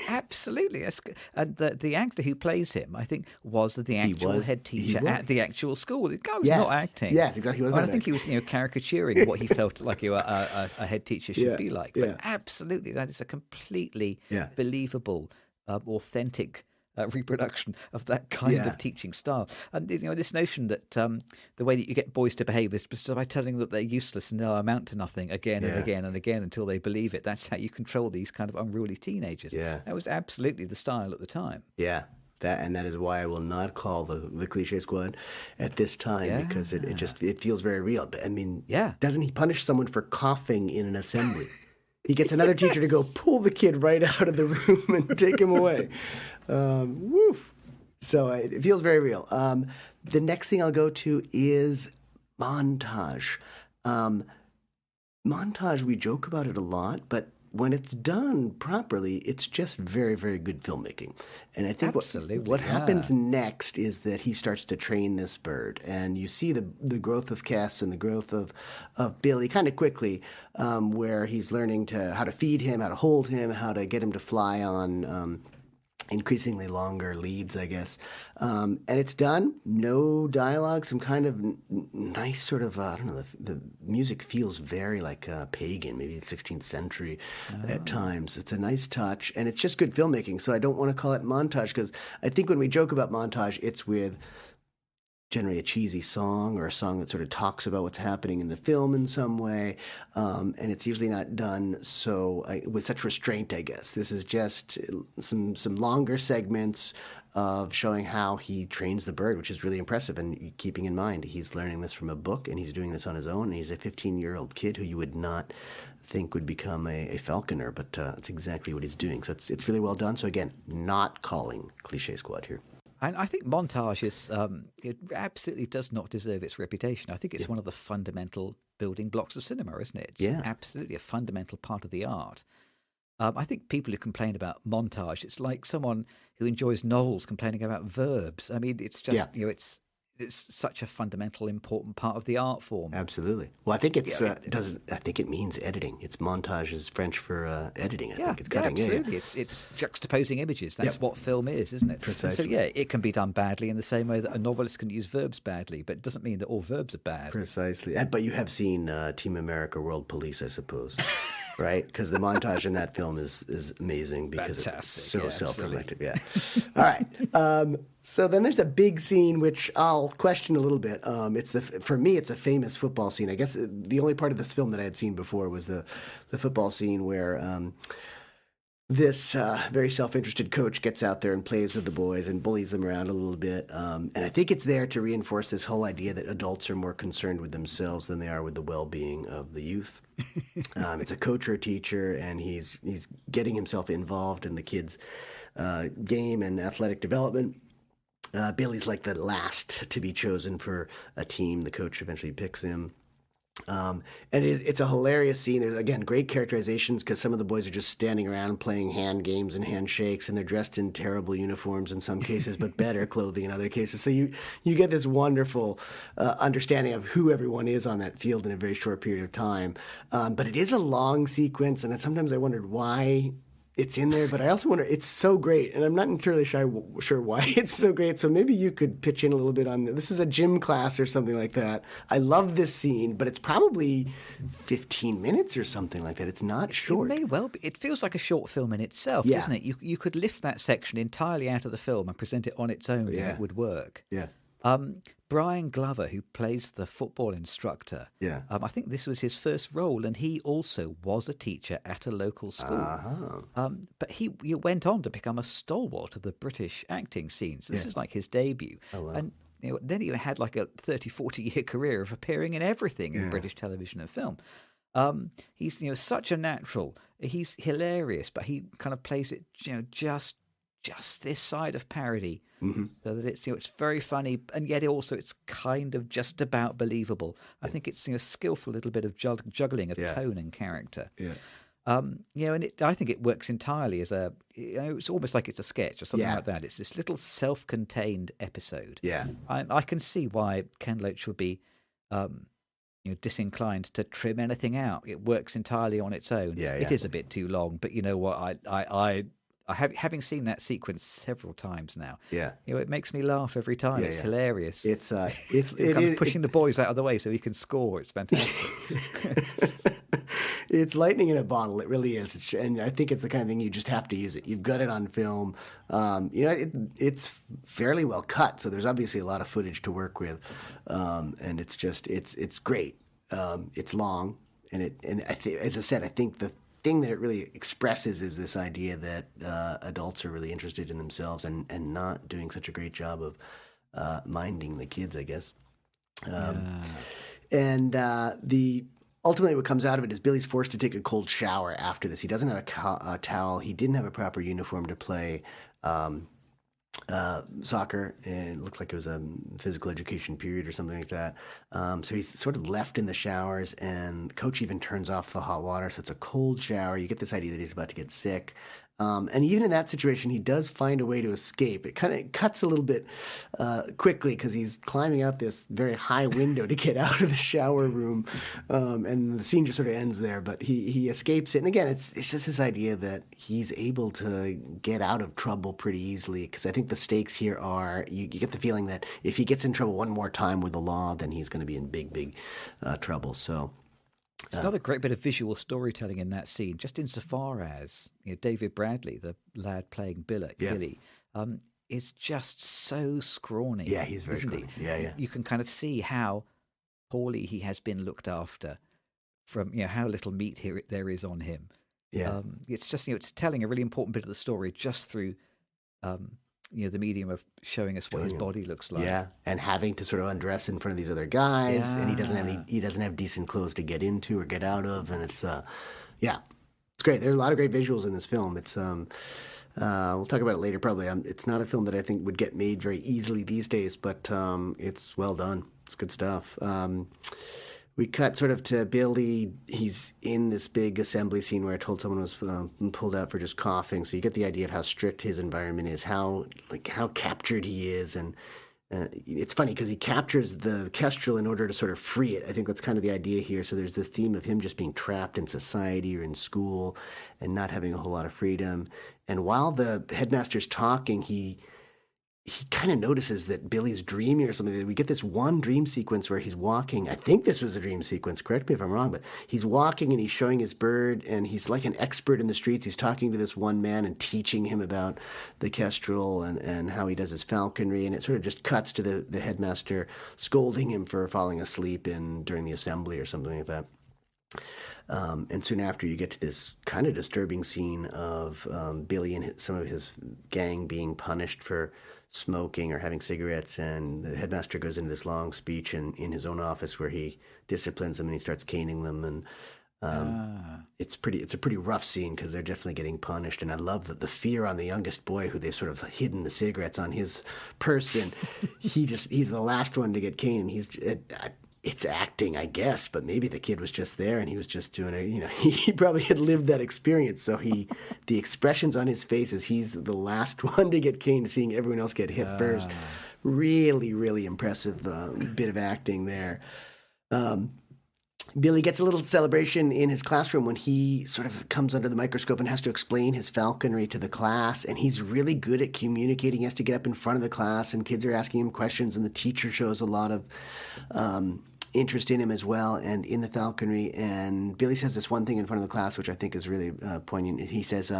absolutely. And the actor who plays him, I think, was the actual head teacher at the actual school. The guy was not acting. Yes, exactly. I think he was caricaturing what he felt like a head teacher should be like. But absolutely, that is a completely believable, authentic reproduction of that kind of teaching style. And this notion that the way that you get boys to behave is just by telling them that they're useless and they'll amount to nothing again and again and again until they believe it. That's how you control these kind of unruly teenagers. That was absolutely the style at the time. That is why I will not call the Cliche Squad at this time, because it feels very real. But I mean, doesn't he punish someone for coughing in an assembly? He gets another teacher to go pull the kid right out of the room and take him away. So it feels very real. The next thing I'll go to is montage. Montage, we joke about it a lot, but when it's done properly, it's just very, very good filmmaking. And I think what happens next is that he starts to train this bird. And you see the growth of Cass and the growth of Billy kind of quickly, where he's learning how to feed him, how to hold him, how to get him to fly on increasingly longer leads, I guess. And it's done. No dialogue, some kind of nice sort of, I don't know, the music feels very like pagan, maybe the 16th century at times. It's a nice touch, and it's just good filmmaking. So I don't want to call it montage, because I think when we joke about montage, it's with generally a cheesy song or a song that sort of talks about what's happening in the film in some way, and it's usually not done with such restraint, I guess. This is just some longer segments of showing how he trains the bird, which is really impressive, and keeping in mind he's learning this from a book and he's doing this on his own, and he's a 15-year-old kid who you would not think would become a falconer, but that's exactly what he's doing. So it's really well done. So again, not calling Cliche Squad here. And I think montage it absolutely does not deserve its reputation. I think it's one of the fundamental building blocks of cinema, isn't it? It's Yeah. absolutely a fundamental part of the art. I think people who complain about montage, it's like someone who enjoys novels complaining about verbs. I mean, it's just, it's such a fundamental, important part of the art form. Absolutely. Well, I think I think it means editing. It's montage is French for editing. I think it's cutting. Absolutely. It's juxtaposing images. That's what film is, isn't it? Precisely. And so, it can be done badly in the same way that a novelist can use verbs badly, but it doesn't mean that all verbs are bad. Precisely. But you have seen Team America: World Police, I suppose. Right? Because the montage in that film is amazing because it's so self-reflective. Yeah. All right. So then there's a big scene which I'll question a little bit. For me, it's a famous football scene. I guess the only part of this film that I had seen before was the football scene where this very self-interested coach gets out there and plays with the boys and bullies them around a little bit. And I think it's there to reinforce this whole idea that adults are more concerned with themselves than they are with the well-being of the youth. It's a coach or a teacher, and he's getting himself involved in the kids' game and athletic development. Billy's like the last to be chosen for a team. The coach eventually picks him. And it's a hilarious scene. There's, again, great characterizations because some of the boys are just standing around playing hand games and handshakes, and they're dressed in terrible uniforms in some cases, but better clothing in other cases. So you get this wonderful understanding of who everyone is on that field in a very short period of time. But it is a long sequence, and sometimes I wondered why it's in there, but I also wonder, it's so great, and I'm not entirely sure why it's so great, so maybe you could pitch in a little bit on this. This is a gym class or something like that. I love this scene, but it's probably 15 minutes or something like that. It's not short. It may well be. It feels like a short film in itself, doesn't it? You could lift that section entirely out of the film and present it on its own, and it would work. Yeah. Brian Glover, who plays the football instructor, I think this was his first role, and he also was a teacher at a local school. But he went on to become a stalwart of the British acting scene. So this is like his debut. Oh, wow. And then he had like a 30, 40-year career of appearing in everything in British television and film. He's such a natural. He's hilarious, but he kind of plays it just this side of parody, so that it's very funny, and yet also it's kind of just about believable. I think it's a skillful little bit of juggling of tone and character. And I think it works entirely as it's almost like it's a sketch or something like that. It's this little self-contained episode. I can see why Ken Loach would be disinclined to trim anything out. It works entirely on its own. It is a bit too long, but you know what? Having seen that sequence several times now, it makes me laugh every time. It's hilarious. It's pushing the boys out of the way so he can score. It's fantastic. It's lightning in a bottle. It really is. And I think it's the kind of thing you just have to use it. You've got it on film. It's fairly well cut, so there's obviously a lot of footage to work with, and it's great. It's long, and as I said, I think the thing that it really expresses is this idea that adults are really interested in themselves and not doing such a great job of minding the kids, I guess. And ultimately what comes out of it is Billy's forced to take a cold shower after this. He doesn't have a towel. He didn't have a proper uniform to play soccer, and it looked like it was a physical education period or something like that. So he's sort of left in the showers, and the coach even turns off the hot water, so it's a cold shower. You get this idea that he's about to get sick. And even in that situation, he does find a way to escape. It kind of cuts a little bit quickly because he's climbing out this very high window to get out of the shower room. And the scene just sort of ends there, but he escapes it. And again, it's just this idea that he's able to get out of trouble pretty easily, because I think the stakes here are, you get the feeling that if he gets in trouble one more time with the law, then he's going to be in big trouble. So it's another great bit of visual storytelling in that scene, just insofar as David Bradley, the lad playing Billy, is just so scrawny. Yeah, he's very scrawny. You can kind of see how poorly he has been looked after from how little meat there is on him. It's just it's telling a really important bit of the story just through the medium of showing us what his body looks like. Yeah, and having to sort of undress in front of these other guys, and he doesn't have decent clothes to get into or get out of, and it's it's great. There are a lot of great visuals in this film. It's we'll talk about it later probably. It's not a film that I think would get made very easily these days, but it's well done. It's good stuff. We cut sort of to Billy. He's in this big assembly scene where I told someone was pulled out for just coughing. So you get the idea of how strict his environment is, how captured he is, and it's funny because he captures the kestrel in order to sort of free it. I think that's kind of the idea here. So there's this theme of him just being trapped in society or in school and not having a whole lot of freedom. And while the headmaster's talking, he kind of notices that Billy's dreaming or something. We get this one dream sequence where he's walking. I think this was a dream sequence. Correct me if I'm wrong, but he's walking and he's showing his bird, and he's like an expert in the streets. He's talking to this one man and teaching him about the kestrel and how he does his falconry. And it sort of just cuts to the headmaster scolding him for falling asleep during the assembly or something like that. And soon after, you get to this kind of disturbing scene of Billy and some of his gang being punished for smoking or having cigarettes, and the headmaster goes into this long speech in his own office where he disciplines them and he starts caning them, and it's a pretty rough scene because they're definitely getting punished. And I love that the fear on the youngest boy, who they've sort of hidden the cigarettes on his person. He's the last one to get caned. It's acting, I guess, but maybe the kid was just there and he was just doing it. He probably had lived that experience. So the expressions on his face as he's the last one to get caned, seeing everyone else get hit first. Really, really impressive bit of acting there. Billy gets a little celebration in his classroom when he sort of comes under the microscope and has to explain his falconry to the class. And he's really good at communicating. He has to get up in front of the class and kids are asking him questions, and the teacher shows a lot of interest in him as well and in the falconry. And Billy says this one thing in front of the class, which I think is really poignant. He says,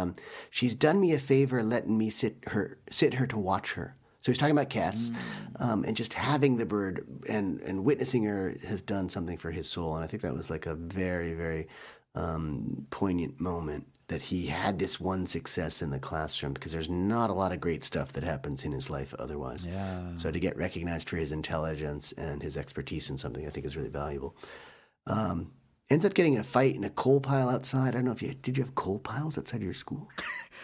she's done me a favor letting me sit her to watch her. So he's talking about Cass, and just having the bird and witnessing her has done something for his soul. And I think that was like a very, very poignant moment, that he had this one success in the classroom, because there's not a lot of great stuff that happens in his life otherwise. Yeah. So to get recognized for his intelligence and his expertise in something, I think is really valuable. Ends up getting in a fight in a coal pile outside. I don't know did you have coal piles outside of your school?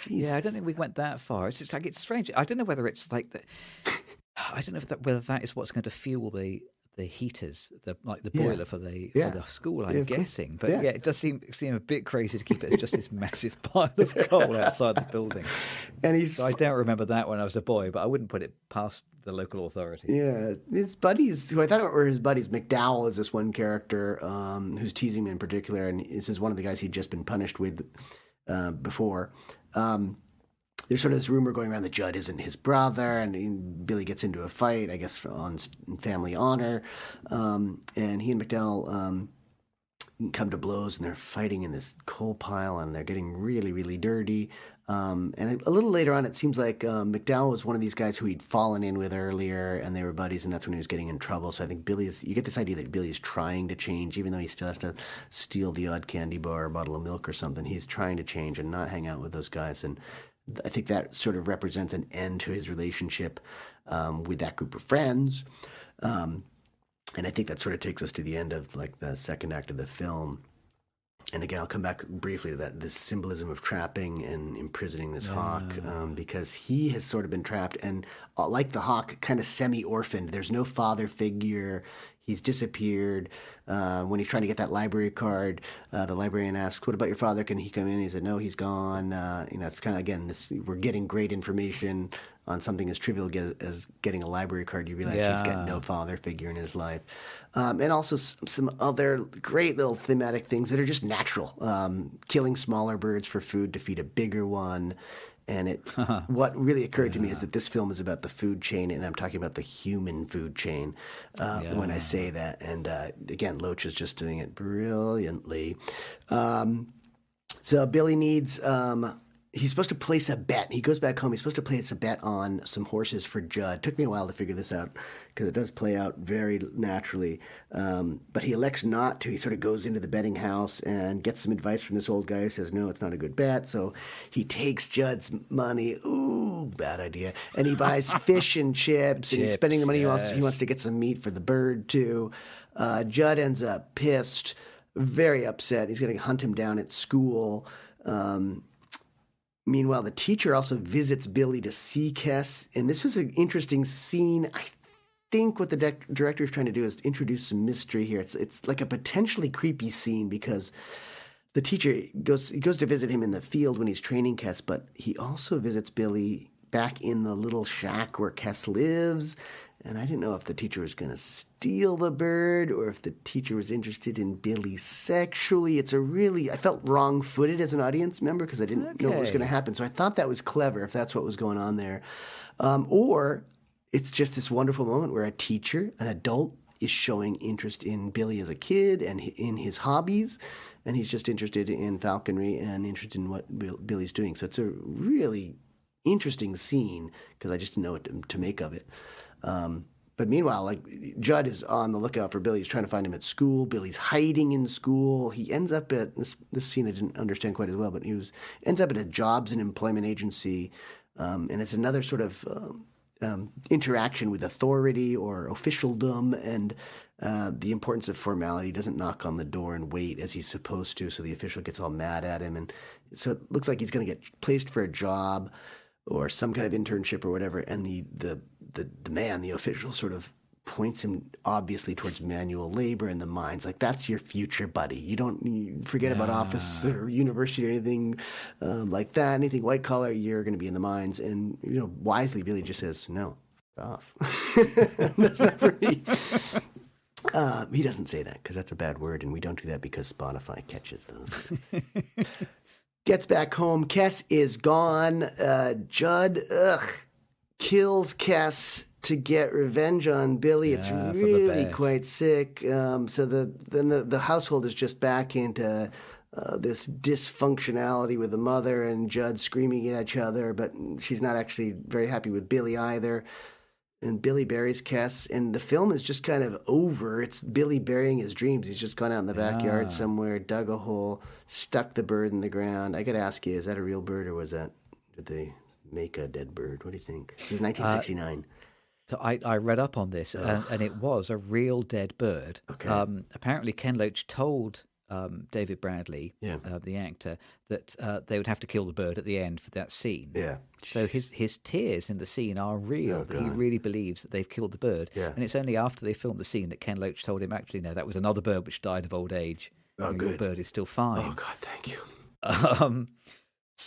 Yeah, I don't think we went that far. It's just like, it's strange. I don't know whether it's like that. I don't know whether that is what's going to fuel the heaters, the boiler for the school. I'm guessing, but it does seem a bit crazy to keep it as just this massive pile of coal outside the building. And so I don't remember that when I was a boy, but I wouldn't put it past the local authority. Yeah, his buddies, who I thought were his buddies, McDowell is this one character who's teasing me in particular, and this is one of the guys he'd just been punished with before. There's sort of this rumor going around that Judd isn't his brother, and Billy gets into a fight, I guess, on family honor. And he and McDowell come to blows, and they're fighting in this coal pile, and they're getting really, really dirty. And a little later on, it seems like McDowell was one of these guys who he'd fallen in with earlier, and they were buddies, and that's when he was getting in trouble. So I think you get this idea that Billy's trying to change, even though he still has to steal the odd candy bar or bottle of milk or something. He's trying to change and not hang out with those guys. And I think that sort of represents an end to his relationship with that group of friends. And I think that sort of takes us to the end of like the second act of the film. And again, I'll come back briefly to that, this symbolism of trapping and imprisoning this hawk, because he has sort of been trapped and, like the hawk, kind of semi-orphaned. There's no father figure. He's disappeared. When he's trying to get that library card, the librarian asks, "What about your father? Can he come in?" He said, "No, he's gone." It's kind of, again, we're getting great information on something as trivial as getting a library card. You realize he's got no father figure in his life. And also some other great little thematic things that are just natural. Killing smaller birds for food to feed a bigger one. And what really occurred to me is that this film is about the food chain, and I'm talking about the human food chain when I say that. And again, Loach is just doing it brilliantly. So Billy needs... he's supposed to place a bet. He goes back home. He's supposed to place a bet on some horses for Judd. Took me a while to figure this out because it does play out very naturally. But he elects not to. He sort of goes into the betting house and gets some advice from this old guy who says, no, it's not a good bet. So he takes Judd's money. Ooh, bad idea. And he buys fish and chips, and he's spending the money. He wants to get some meat for the bird, too. Judd ends up pissed, very upset. He's going to hunt him down at school. Meanwhile, the teacher also visits Billy to see Kess, and this was an interesting scene. I think what the director is trying to do is introduce some mystery here. It's like a potentially creepy scene because the teacher goes to visit him in the field when he's training Kes, but he also visits Billy back in the little shack where Kes lives. And I didn't know if the teacher was going to steal the bird or if the teacher was interested in Billy sexually. I felt wrong-footed as an audience member because I didn't know what was going to happen. So I thought that was clever if that's what was going on there. Or it's just this wonderful moment where a teacher, an adult, is showing interest in Billy as a kid and in his hobbies. And he's just interested in falconry and interested in what Billy's doing. So it's a really interesting scene because I just didn't know what to make of it. But meanwhile, like Judd is on the lookout for Billy. He's trying to find him at school. Billy's hiding in school. He ends up at this scene I didn't understand quite as well, but ends up at a jobs and employment agency, and it's another sort of interaction with authority or officialdom, and the importance of formality. He doesn't knock on the door and wait as he's supposed to, so the official gets all mad at him, and so it looks like he's going to get placed for a job or some kind of internship or whatever, and the man, the official, sort of points him obviously towards manual labor in the mines. Like, that's your future, buddy. You forget about office or university or anything like that, anything white collar, you're going to be in the mines. And, wisely, Billy just says, no, off. That's not for me. He doesn't say that because that's a bad word, and we don't do that because Spotify catches those things. Gets back home. Kes is gone. Judd kills Kes to get revenge on Billy. It's really quite sick. So the household is just back into this dysfunctionality with the mother and Judd screaming at each other, but she's not actually very happy with Billy either. And Billy buries Kes, and the film is just kind of over. It's Billy burying his dreams. He's just gone out in the backyard somewhere, dug a hole, stuck the bird in the ground. I got to ask you, is that a real bird, or did they make a dead bird? What do you think? This is 1969. So I read up on this, and it was a real dead bird. Okay. Apparently, Ken Loach told David Bradley, the actor, that they would have to kill the bird at the end for that scene. Yeah. So his tears in the scene are real. He really believes that they've killed the bird. Yeah. And it's only after they filmed the scene that Ken Loach told him, actually, no, that was another bird which died of old age. Oh, good. Your bird is still fine. Oh, God, thank you.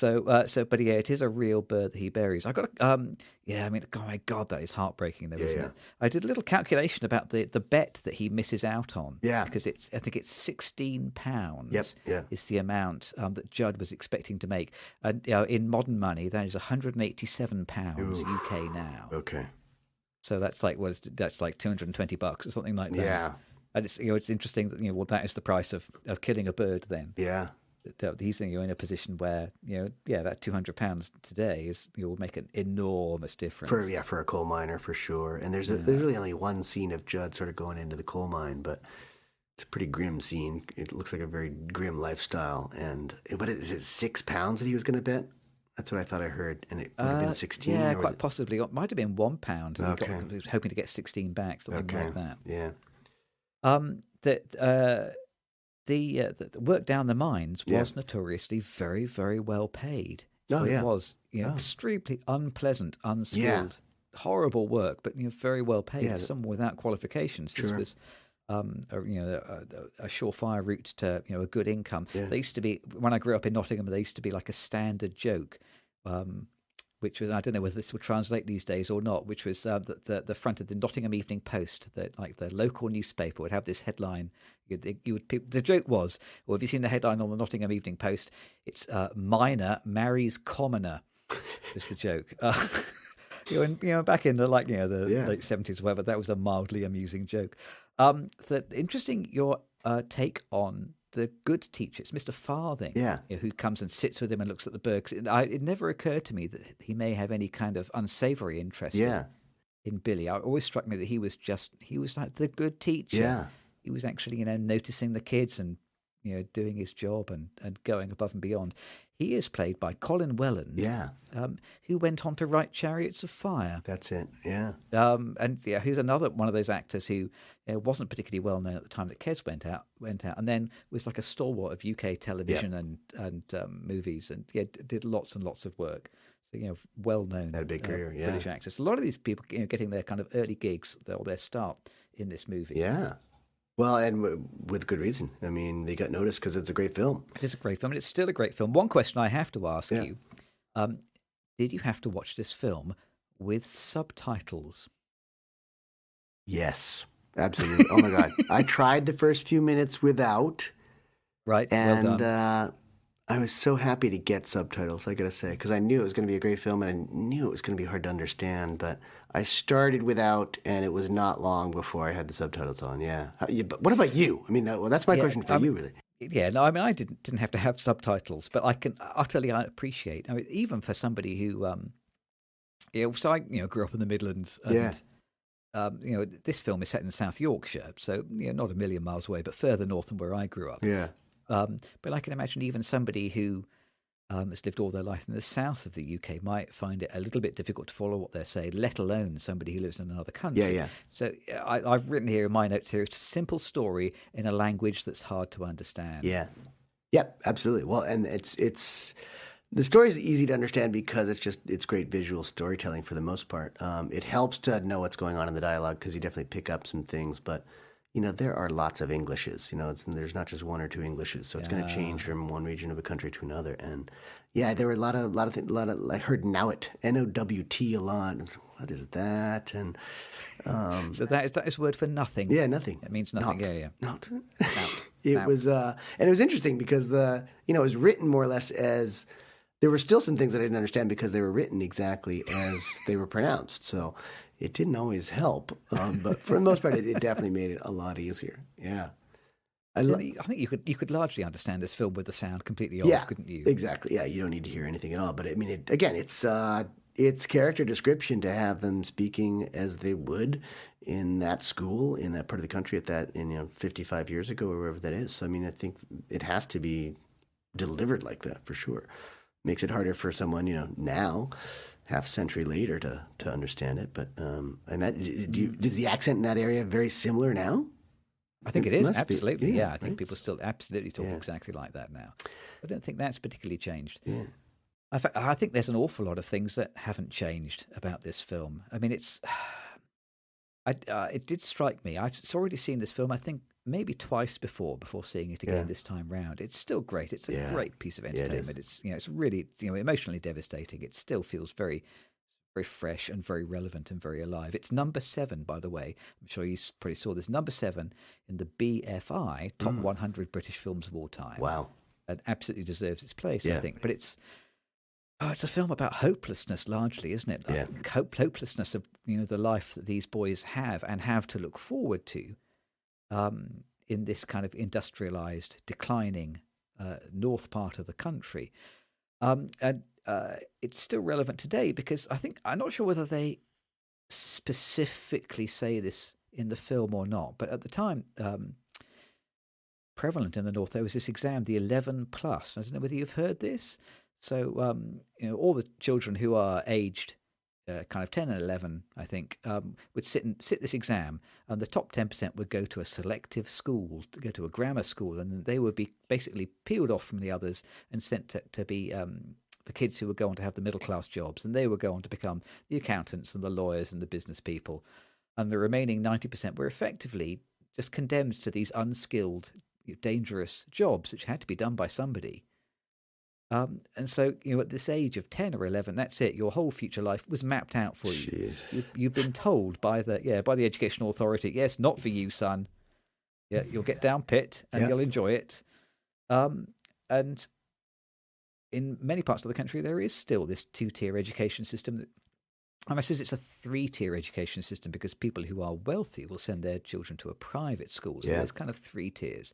But yeah, it is a real bird that he buries. I got, oh my God, that is heartbreaking, though, isn't it? I did a little calculation about the bet that he misses out on. Yeah, because I think it's £16. Yep, yeah, is the amount that Judd was expecting to make. And in modern money, that is £187 UK now. Okay, so that's like $220 or something like that. Yeah, and it's interesting that that is the price of killing a bird then. Yeah. He's in a position where that £200 today will make an enormous difference for a coal miner, for sure. And there's really only one scene of Judd sort of going into the coal mine, but it's a pretty grim scene. It looks like a very grim lifestyle. And what is it, £6 that he was going to bet? That's what I thought I heard, and it would have been 16. Yeah, quite possibly. It might have been £1. Okay. He was hoping to get 16 back, something like that. Yeah. The work down the mines was notoriously very, very well paid. So it was extremely unpleasant, unskilled, horrible work, but very well paid for someone without qualifications. Sure. This was a surefire route to a good income. Yeah. They used to be, when I grew up in Nottingham, they used to be like a standard joke. Which was, I don't know whether this would translate these days or not, which was the front of the Nottingham Evening Post, the local newspaper would have this headline. The joke was, well, have you seen the headline on the Nottingham Evening Post? It's "Miner Marries Commoner," is the joke. Back in the late 70s or whatever, that was a mildly amusing joke. Interesting your take on the good teacher. It's Mr. Farthing, who comes and sits with him and looks at the bird. It never occurred to me that he may have any kind of unsavory interest in Billy. It always struck me that he was like the good teacher. Yeah. He was actually, noticing the kids and, doing his job and going above and beyond. He is played by Colin Welland, who went on to write Chariots of Fire. That's it, yeah. Who's another one of those actors who wasn't particularly well known at the time that Kes went out, and then was like a stalwart of UK television and movies, and did lots and lots of work. well-known Had a big career, yeah. British actors. A lot of these people getting their kind of early gigs or their start in this movie. Yeah. Well, and with good reason. I mean, they got noticed because it's a great film. It is a great film, and it's still a great film. One question I have to ask you, did you have to watch this film with subtitles? Yes, absolutely. Oh, my God. I tried the first few minutes without. Right, and well done. I was so happy to get subtitles, I got to say, because I knew it was going to be a great film, and I knew it was going to be hard to understand, but I started without, and it was not long before I had the subtitles on, yeah. But what about you? I mean, that's my question for you, really. Yeah, no, I mean, I didn't have to have subtitles, but I can utterly appreciate, I mean, even for somebody who, so I, grew up in the Midlands, and, this film is set in South Yorkshire, so, not a million miles away, but further north than where I grew up. Yeah. But I can imagine even somebody who has lived all their life in the south of the UK might find it a little bit difficult to follow what they're saying, let alone somebody who lives in another country. Yeah, yeah. So I've written here in my notes here, it's a simple story in a language that's hard to understand. Yeah. Yep, absolutely. Well, and it's the story is easy to understand because it's great visual storytelling for the most part. It helps to know what's going on in the dialogue because you definitely pick up some things, but there are lots of Englishes, there's not just one or two Englishes. So it's going to change from one region of a country to another. And yeah, there were a lot of things, I heard Nowt, N-O-W-T a lot. What is that? And so that is word for nothing. Yeah, nothing. It means nothing. Not. Yeah. Not. It was, and it was interesting because it was written more or less as, there were still some things that I didn't understand because they were written exactly as they were pronounced. So it didn't always help, but for the most part, it definitely made it a lot easier. Yeah, I think you could largely understand this film with the sound completely off, couldn't you? Exactly. Yeah, you don't need to hear anything at all. But I mean, it's character description to have them speaking as they would in that school, in that part of the country, 55 years ago or wherever that is. So I mean, I think it has to be delivered like that for sure. Makes it harder for someone now, half century later, to understand it. But is the accent in that area very similar now? I think it is, absolutely. Yeah, I think people still absolutely talk exactly like that now. I don't think that's particularly changed. Yeah. I think there's an awful lot of things that haven't changed about this film. I mean, it did strike me. I've already seen this film, I think, maybe twice before seeing it again this time round. It's still great. It's a great piece of entertainment. It's really emotionally devastating. It still feels very, very fresh and very relevant and very alive. It's number 7, by the way. I'm sure you probably saw this. Number 7 in the BFI top 100 British films of all time. Wow, and absolutely deserves its place, I think. But it's a film about hopelessness, largely, isn't it? Yeah. Hopelessness of the life that these boys have and have to look forward to. In this kind of industrialized, declining north part of the country. And it's still relevant today because I'm not sure whether they specifically say this in the film or not, but at the time, prevalent in the north, there was this exam, the 11+. I don't know whether you've heard this. So, all the children who are aged kind of 10 and 11, I think, would sit this exam, and the top 10% would go to a selective school, to go to a grammar school, and they would be basically peeled off from the others and sent to be the kids who would go on to have the middle-class jobs, and they would go on to become the accountants and the lawyers and the business people. And the remaining 90% were effectively just condemned to these unskilled, dangerous jobs, which had to be done by somebody. And so, at this age of 10 or 11, that's it. Your whole future life was mapped out for you. You've been told by the educational authority, yes, not for you, son. Yeah, you'll get down pit and you'll enjoy it. And in many parts of the country, there is still this 2-tier education system. I suppose it's a 3-tier education system because people who are wealthy will send their children to a private school. So there's kind of 3 tiers.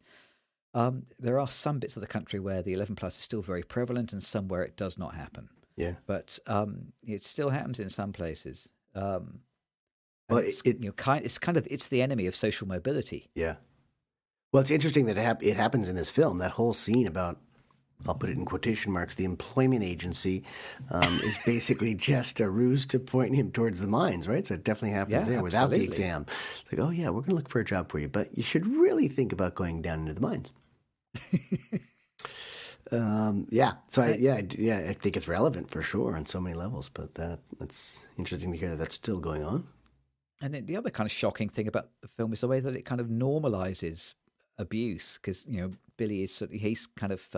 There are some bits of the country where the 11+ is still very prevalent, and some where it does not happen. Yeah, but it still happens in some places. Well, it's the enemy of social mobility. Yeah. Well, it's interesting that it happens in this film. That whole scene about, I'll put it in quotation marks, the employment agency is basically just a ruse to point him towards the mines, right? So it definitely happens there without the exam. It's like, oh yeah, we're going to look for a job for you, but you should really think about going down into the mines. So I think it's relevant for sure on so many levels. But that's interesting to hear that that's still going on. And then the other kind of shocking thing about the film is the way that it kind of normalizes abuse, because Billy he's kind of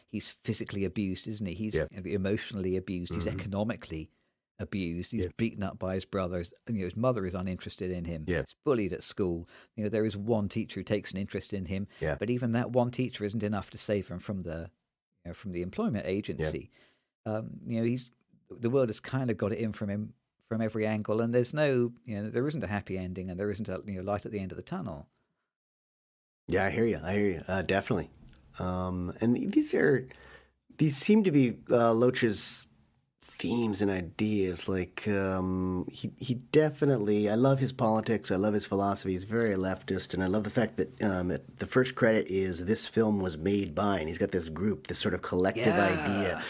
he's physically abused, isn't he? He's emotionally abused. He's economically abused. He's beaten up by his brothers. His mother is uninterested in him. Yeah. He's bullied at school. There is one teacher who takes an interest in him, but even that one teacher isn't enough to save him from the employment agency. He's the world has kind of got it in from him from every angle, and there's no, there isn't a happy ending, and there isn't a light at the end of the tunnel. Yeah, I hear you. Definitely. And these seem to be Loach's themes and ideas. Like he definitely, I love his politics. I love his philosophy. He's very leftist, and I love the fact that the first credit is "this film was made by," and he's got this group, this sort of collective idea.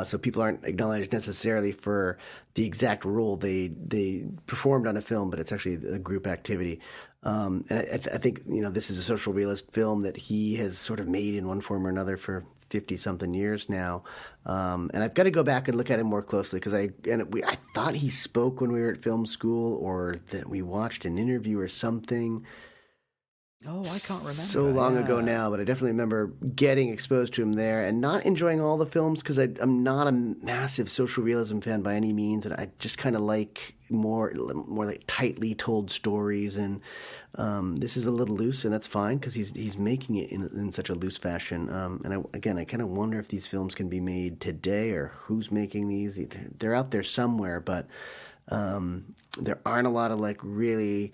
So people aren't acknowledged necessarily for the exact role they performed on a film, but it's actually a group activity. And I think this is a social realist film that he has sort of made in one form or another for 50-something years now, and I've got to go back and look at him more closely because I thought he spoke when we were at film school, or that we watched an interview or something. Oh, I can't remember. So long ago now, but I definitely remember getting exposed to him there and not enjoying all the films because I'm not a massive social realism fan by any means, and I just kind of like more like tightly told stories, and this is a little loose, and that's fine because he's making it in such a loose fashion. And I kind of wonder if these films can be made today, or who's making these. They're out there somewhere, but there aren't a lot of like really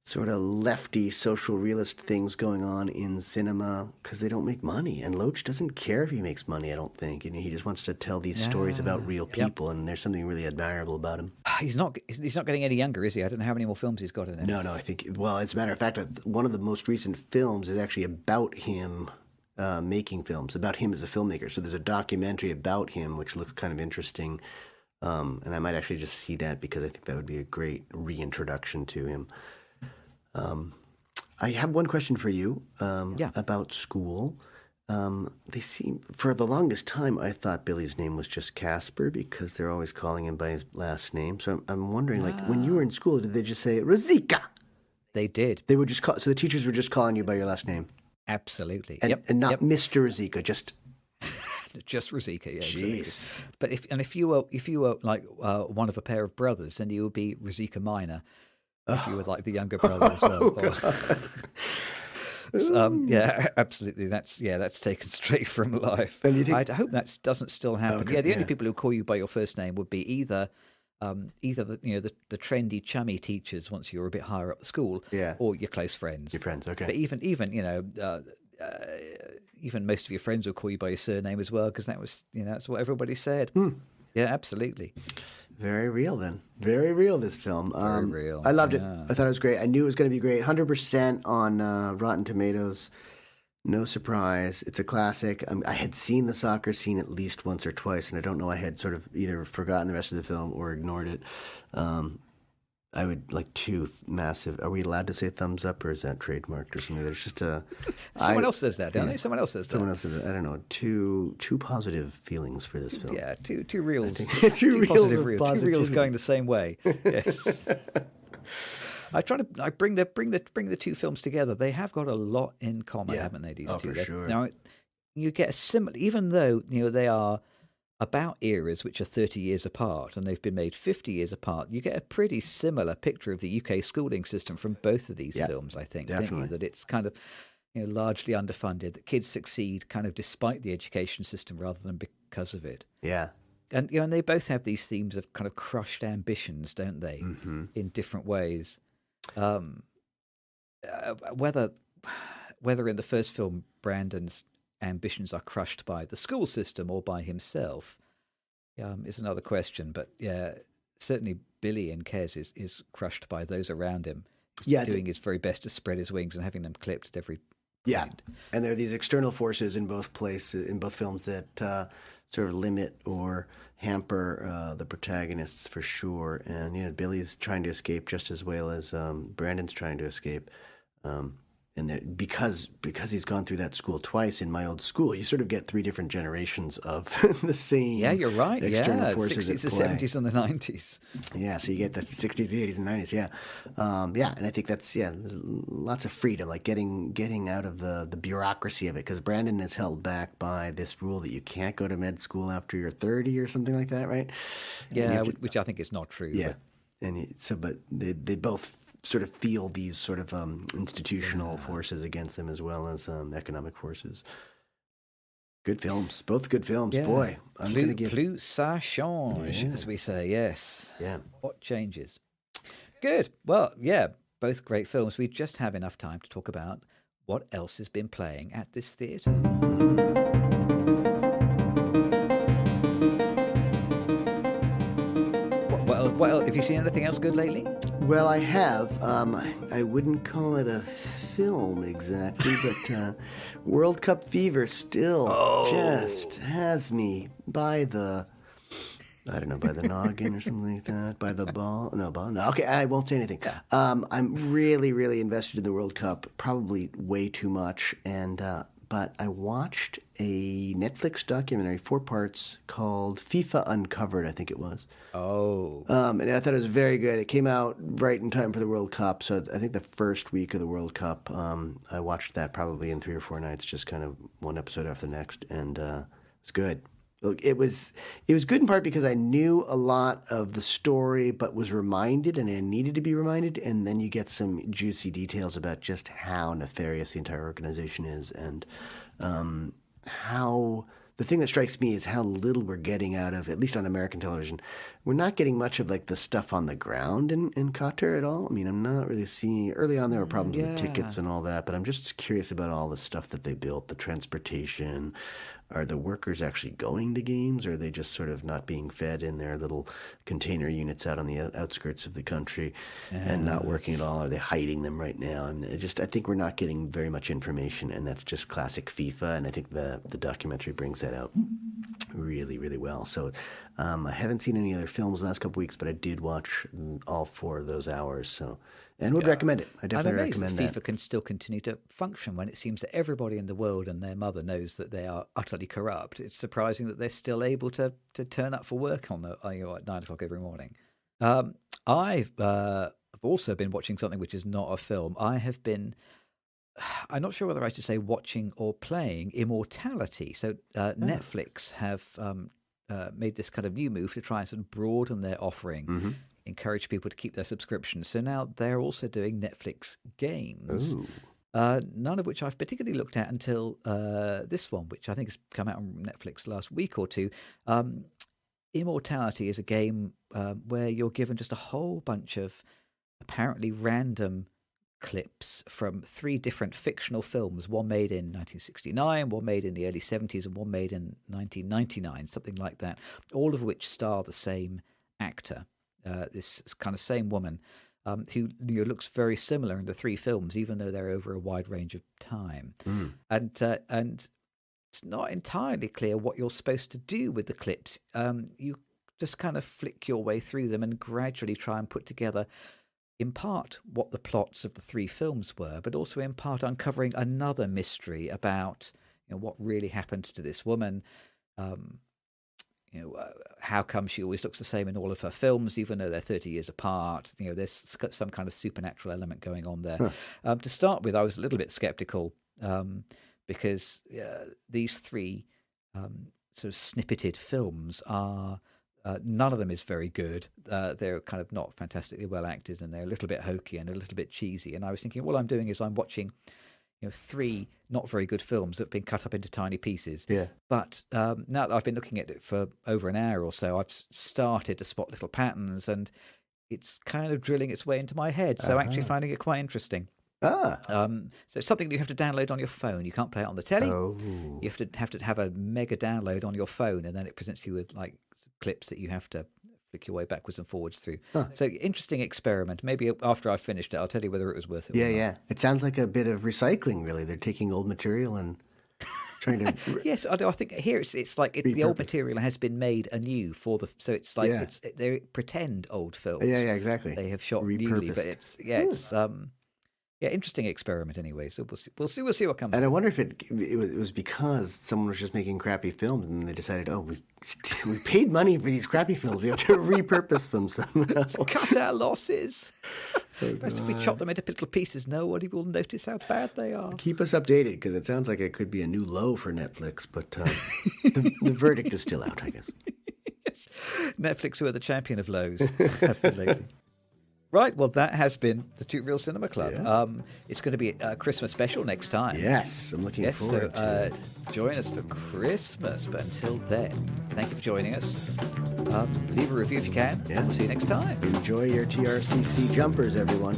sort of lefty social realist things going on in cinema because they don't make money, and Loach doesn't care if he makes money. I don't think, he just wants to tell these stories about real people, and there's something really admirable about him. He's not getting any younger, is he? I don't know how many more films he's got in it. No, I think, well, as a matter of fact, one of the most recent films is actually about him making films, about him as a filmmaker. So there's a documentary about him which looks kind of interesting, and I might actually just see that because I think that would be a great reintroduction to him. I have one question for you about school. They seem, for the longest time, I thought Billy's name was just Casper because they're always calling him by his last name. So I'm wondering, like, when you were in school, did they just say Rosika? They did. They would just call. So the teachers were just calling you by your last name. Absolutely. And not Mr. Rosika, just. Just Rosika, yeah. Jeez. Exactly. But if you were like one of a pair of brothers, then you would be Rosika Minor. If you were like the younger brother as well. Yeah, absolutely. That's taken straight from life. And you think, I hope that doesn't still happen. Okay, the only people who call you by your first name would be either the trendy chummy teachers once you're a bit higher up the school, or your close friends. Your friends, okay. But even most of your friends will call you by your surname as well because that was that's what everybody said. Yeah, absolutely. Very real, then. Very real, this film. Very real. I loved it. I thought it was great. I knew it was going to be great. 100% on Rotten Tomatoes. No surprise. It's a classic. I had seen the soccer scene at least once or twice, and I don't know, I had sort of either forgotten the rest of the film or ignored it. I would like two massive. Are we allowed to say thumbs up, or is that trademarked or something? There's just a. Someone else says that, don't they? Someone else says that. Someone else says that. I don't know. Two positive feelings for this film. Yeah, two reels. two reels of positivity. Two reels going the same way. Yes. I bring the two films together. They have got a lot in common, haven't they? These two. For sure. Now you get a similar, even though they are about eras which are 30 years apart and they've been made 50 years apart, you get a pretty similar picture of the UK schooling system from both of these films, I think. Definitely. Don't you? That it's kind of largely underfunded, that kids succeed kind of despite the education system rather than because of it. Yeah. And and they both have these themes of kind of crushed ambitions, don't they, in different ways. Whether in the first film Brandon's ambitions are crushed by the school system or by himself is another question. But certainly Billy in Kes is crushed by those around him. He's doing his very best to spread his wings and having them clipped at every point. Yeah, and there are these external forces in both films that sort of limit or hamper the protagonists for sure. And Billy's trying to escape just as well as Brandon's trying to escape. And that because he's gone through that school twice in my old school, you sort of get 3 different generations of the same. Yeah, you're right. External forces 60s, at the play. 70s, and the 90s. Yeah, so you get the 60s, the 80s, and 90s. Yeah, and I think that's there's lots of freedom, like getting out of the bureaucracy of it, because Brandon is held back by this rule that you can't go to med school after you're 30 or something like that, right? Yeah, which I think is not true. Yeah, but they both sort of feel these sort of institutional forces against them as well as economic forces. Good films, both good films. Yeah. Boy, I'm going to give plus ça change, as we say. Yes. Yeah. What changes? Good. Well, yeah, both great films. We just have enough time to talk about what else has been playing at this theatre. What else? Have you seen anything else good lately? Well, I have. I wouldn't call it a film exactly, but World Cup fever still just has me by the noggin or something like that, by the ball. No. Okay, I won't say anything. I'm really, really invested in the World Cup, probably way too much, but I watched a Netflix documentary, 4 parts, called FIFA Uncovered, I think it was. Oh. And I thought it was very good. It came out right in time for the World Cup, so I think the first week of the World Cup, I watched that probably in 3 or 4 nights, just kind of one episode after the next, and it's good. Look, it was good in part because I knew a lot of the story, but was reminded, and I needed to be reminded. And then you get some juicy details about just how nefarious the entire organization is, and how the thing that strikes me is how little we're getting out of, at least on American television. We're not getting much of like the stuff on the ground in Qatar at all. I mean, I'm not really seeing. Early on, there were problems with tickets and all that, but I'm just curious about all the stuff that they built, the transportation. Are the workers actually going to games, or are they just sort of not being fed in their little container units out on the outskirts of the country and not working at all? Are they hiding them right now? And I think we're not getting very much information, and that's just classic FIFA, and I think the documentary brings that out really, really well. So I haven't seen any other films the last couple of weeks, but I did watch all 4 of those hours, so... And would recommend it. I definitely recommend that. FIFA can still continue to function when it seems that everybody in the world and their mother knows that they are utterly corrupt. It's surprising that they're still able to turn up for work at 9 o'clock every morning. I've also been watching something which is not a film. I'm not sure whether I should say watching or playing Immortality. So Netflix have made this kind of new move to try and sort of broaden their offering. Mm-hmm. Encourage people to keep their subscriptions. So now they're also doing Netflix games, none of which I've particularly looked at until this one, which I think has come out on Netflix last week or two. Immortality is a game where you're given just a whole bunch of apparently random clips from 3 different fictional films, one made in 1969, one made in the early 70s, and one made in 1999, something like that, all of which star the same actor. This kind of same woman who looks very similar in the 3 films, even though they're over a wide range of time. And it's not entirely clear what you're supposed to do with the clips. You just kind of flick your way through them and gradually try and put together, in part, what the plots of the 3 films were, but also in part uncovering another mystery about what really happened to this woman. How come she always looks the same in all of her films, even though they're 30 years apart? There's some kind of supernatural element going on there. To start with, I was a little bit skeptical because these 3 sort of snippeted films are none of them is very good. They're kind of not fantastically well acted, and they're a little bit hokey and a little bit cheesy. And I was thinking, what I'm doing is I'm watching 3 not very good films that have been cut up into tiny pieces. Yeah. But now that I've been looking at it for over an hour or so, I've started to spot little patterns, and it's kind of drilling its way into my head. So actually finding it quite interesting. So it's something that you have to download on your phone. You can't play it on the telly. Oh. You have to have a mega download on your phone, and then it presents you with like clips that you have to flick your way backwards and forwards through. So interesting experiment. Maybe after I've finished it, I'll tell you whether it was worth it. Yeah. It sounds like a bit of recycling, really. They're taking old material and trying to. Yes, I think here it's like the old material has been made anew for the. So it's like they pretend old films. Yeah, exactly. They have shot newly, but it's Yeah, interesting experiment anyway. So we'll see what comes. And I wonder if it was because someone was just making crappy films, and they decided, we paid money for these crappy films. We have to repurpose them somehow. Cut our losses. If we chop them into little pieces, nobody will notice how bad they are. Keep us updated, because it sounds like it could be a new low for Netflix, but the verdict is still out, I guess. Yes. Netflix, who are the champion of lows, have been lately. Right, well, that has been the Two Real Cinema Club. Yeah. It's going to be a Christmas special next time. Yes, I'm looking forward to it. Join us for Christmas. But until then, thank you for joining us. Leave a review if you can. Yeah. We'll see you next time. Enjoy your TRCC jumpers, everyone.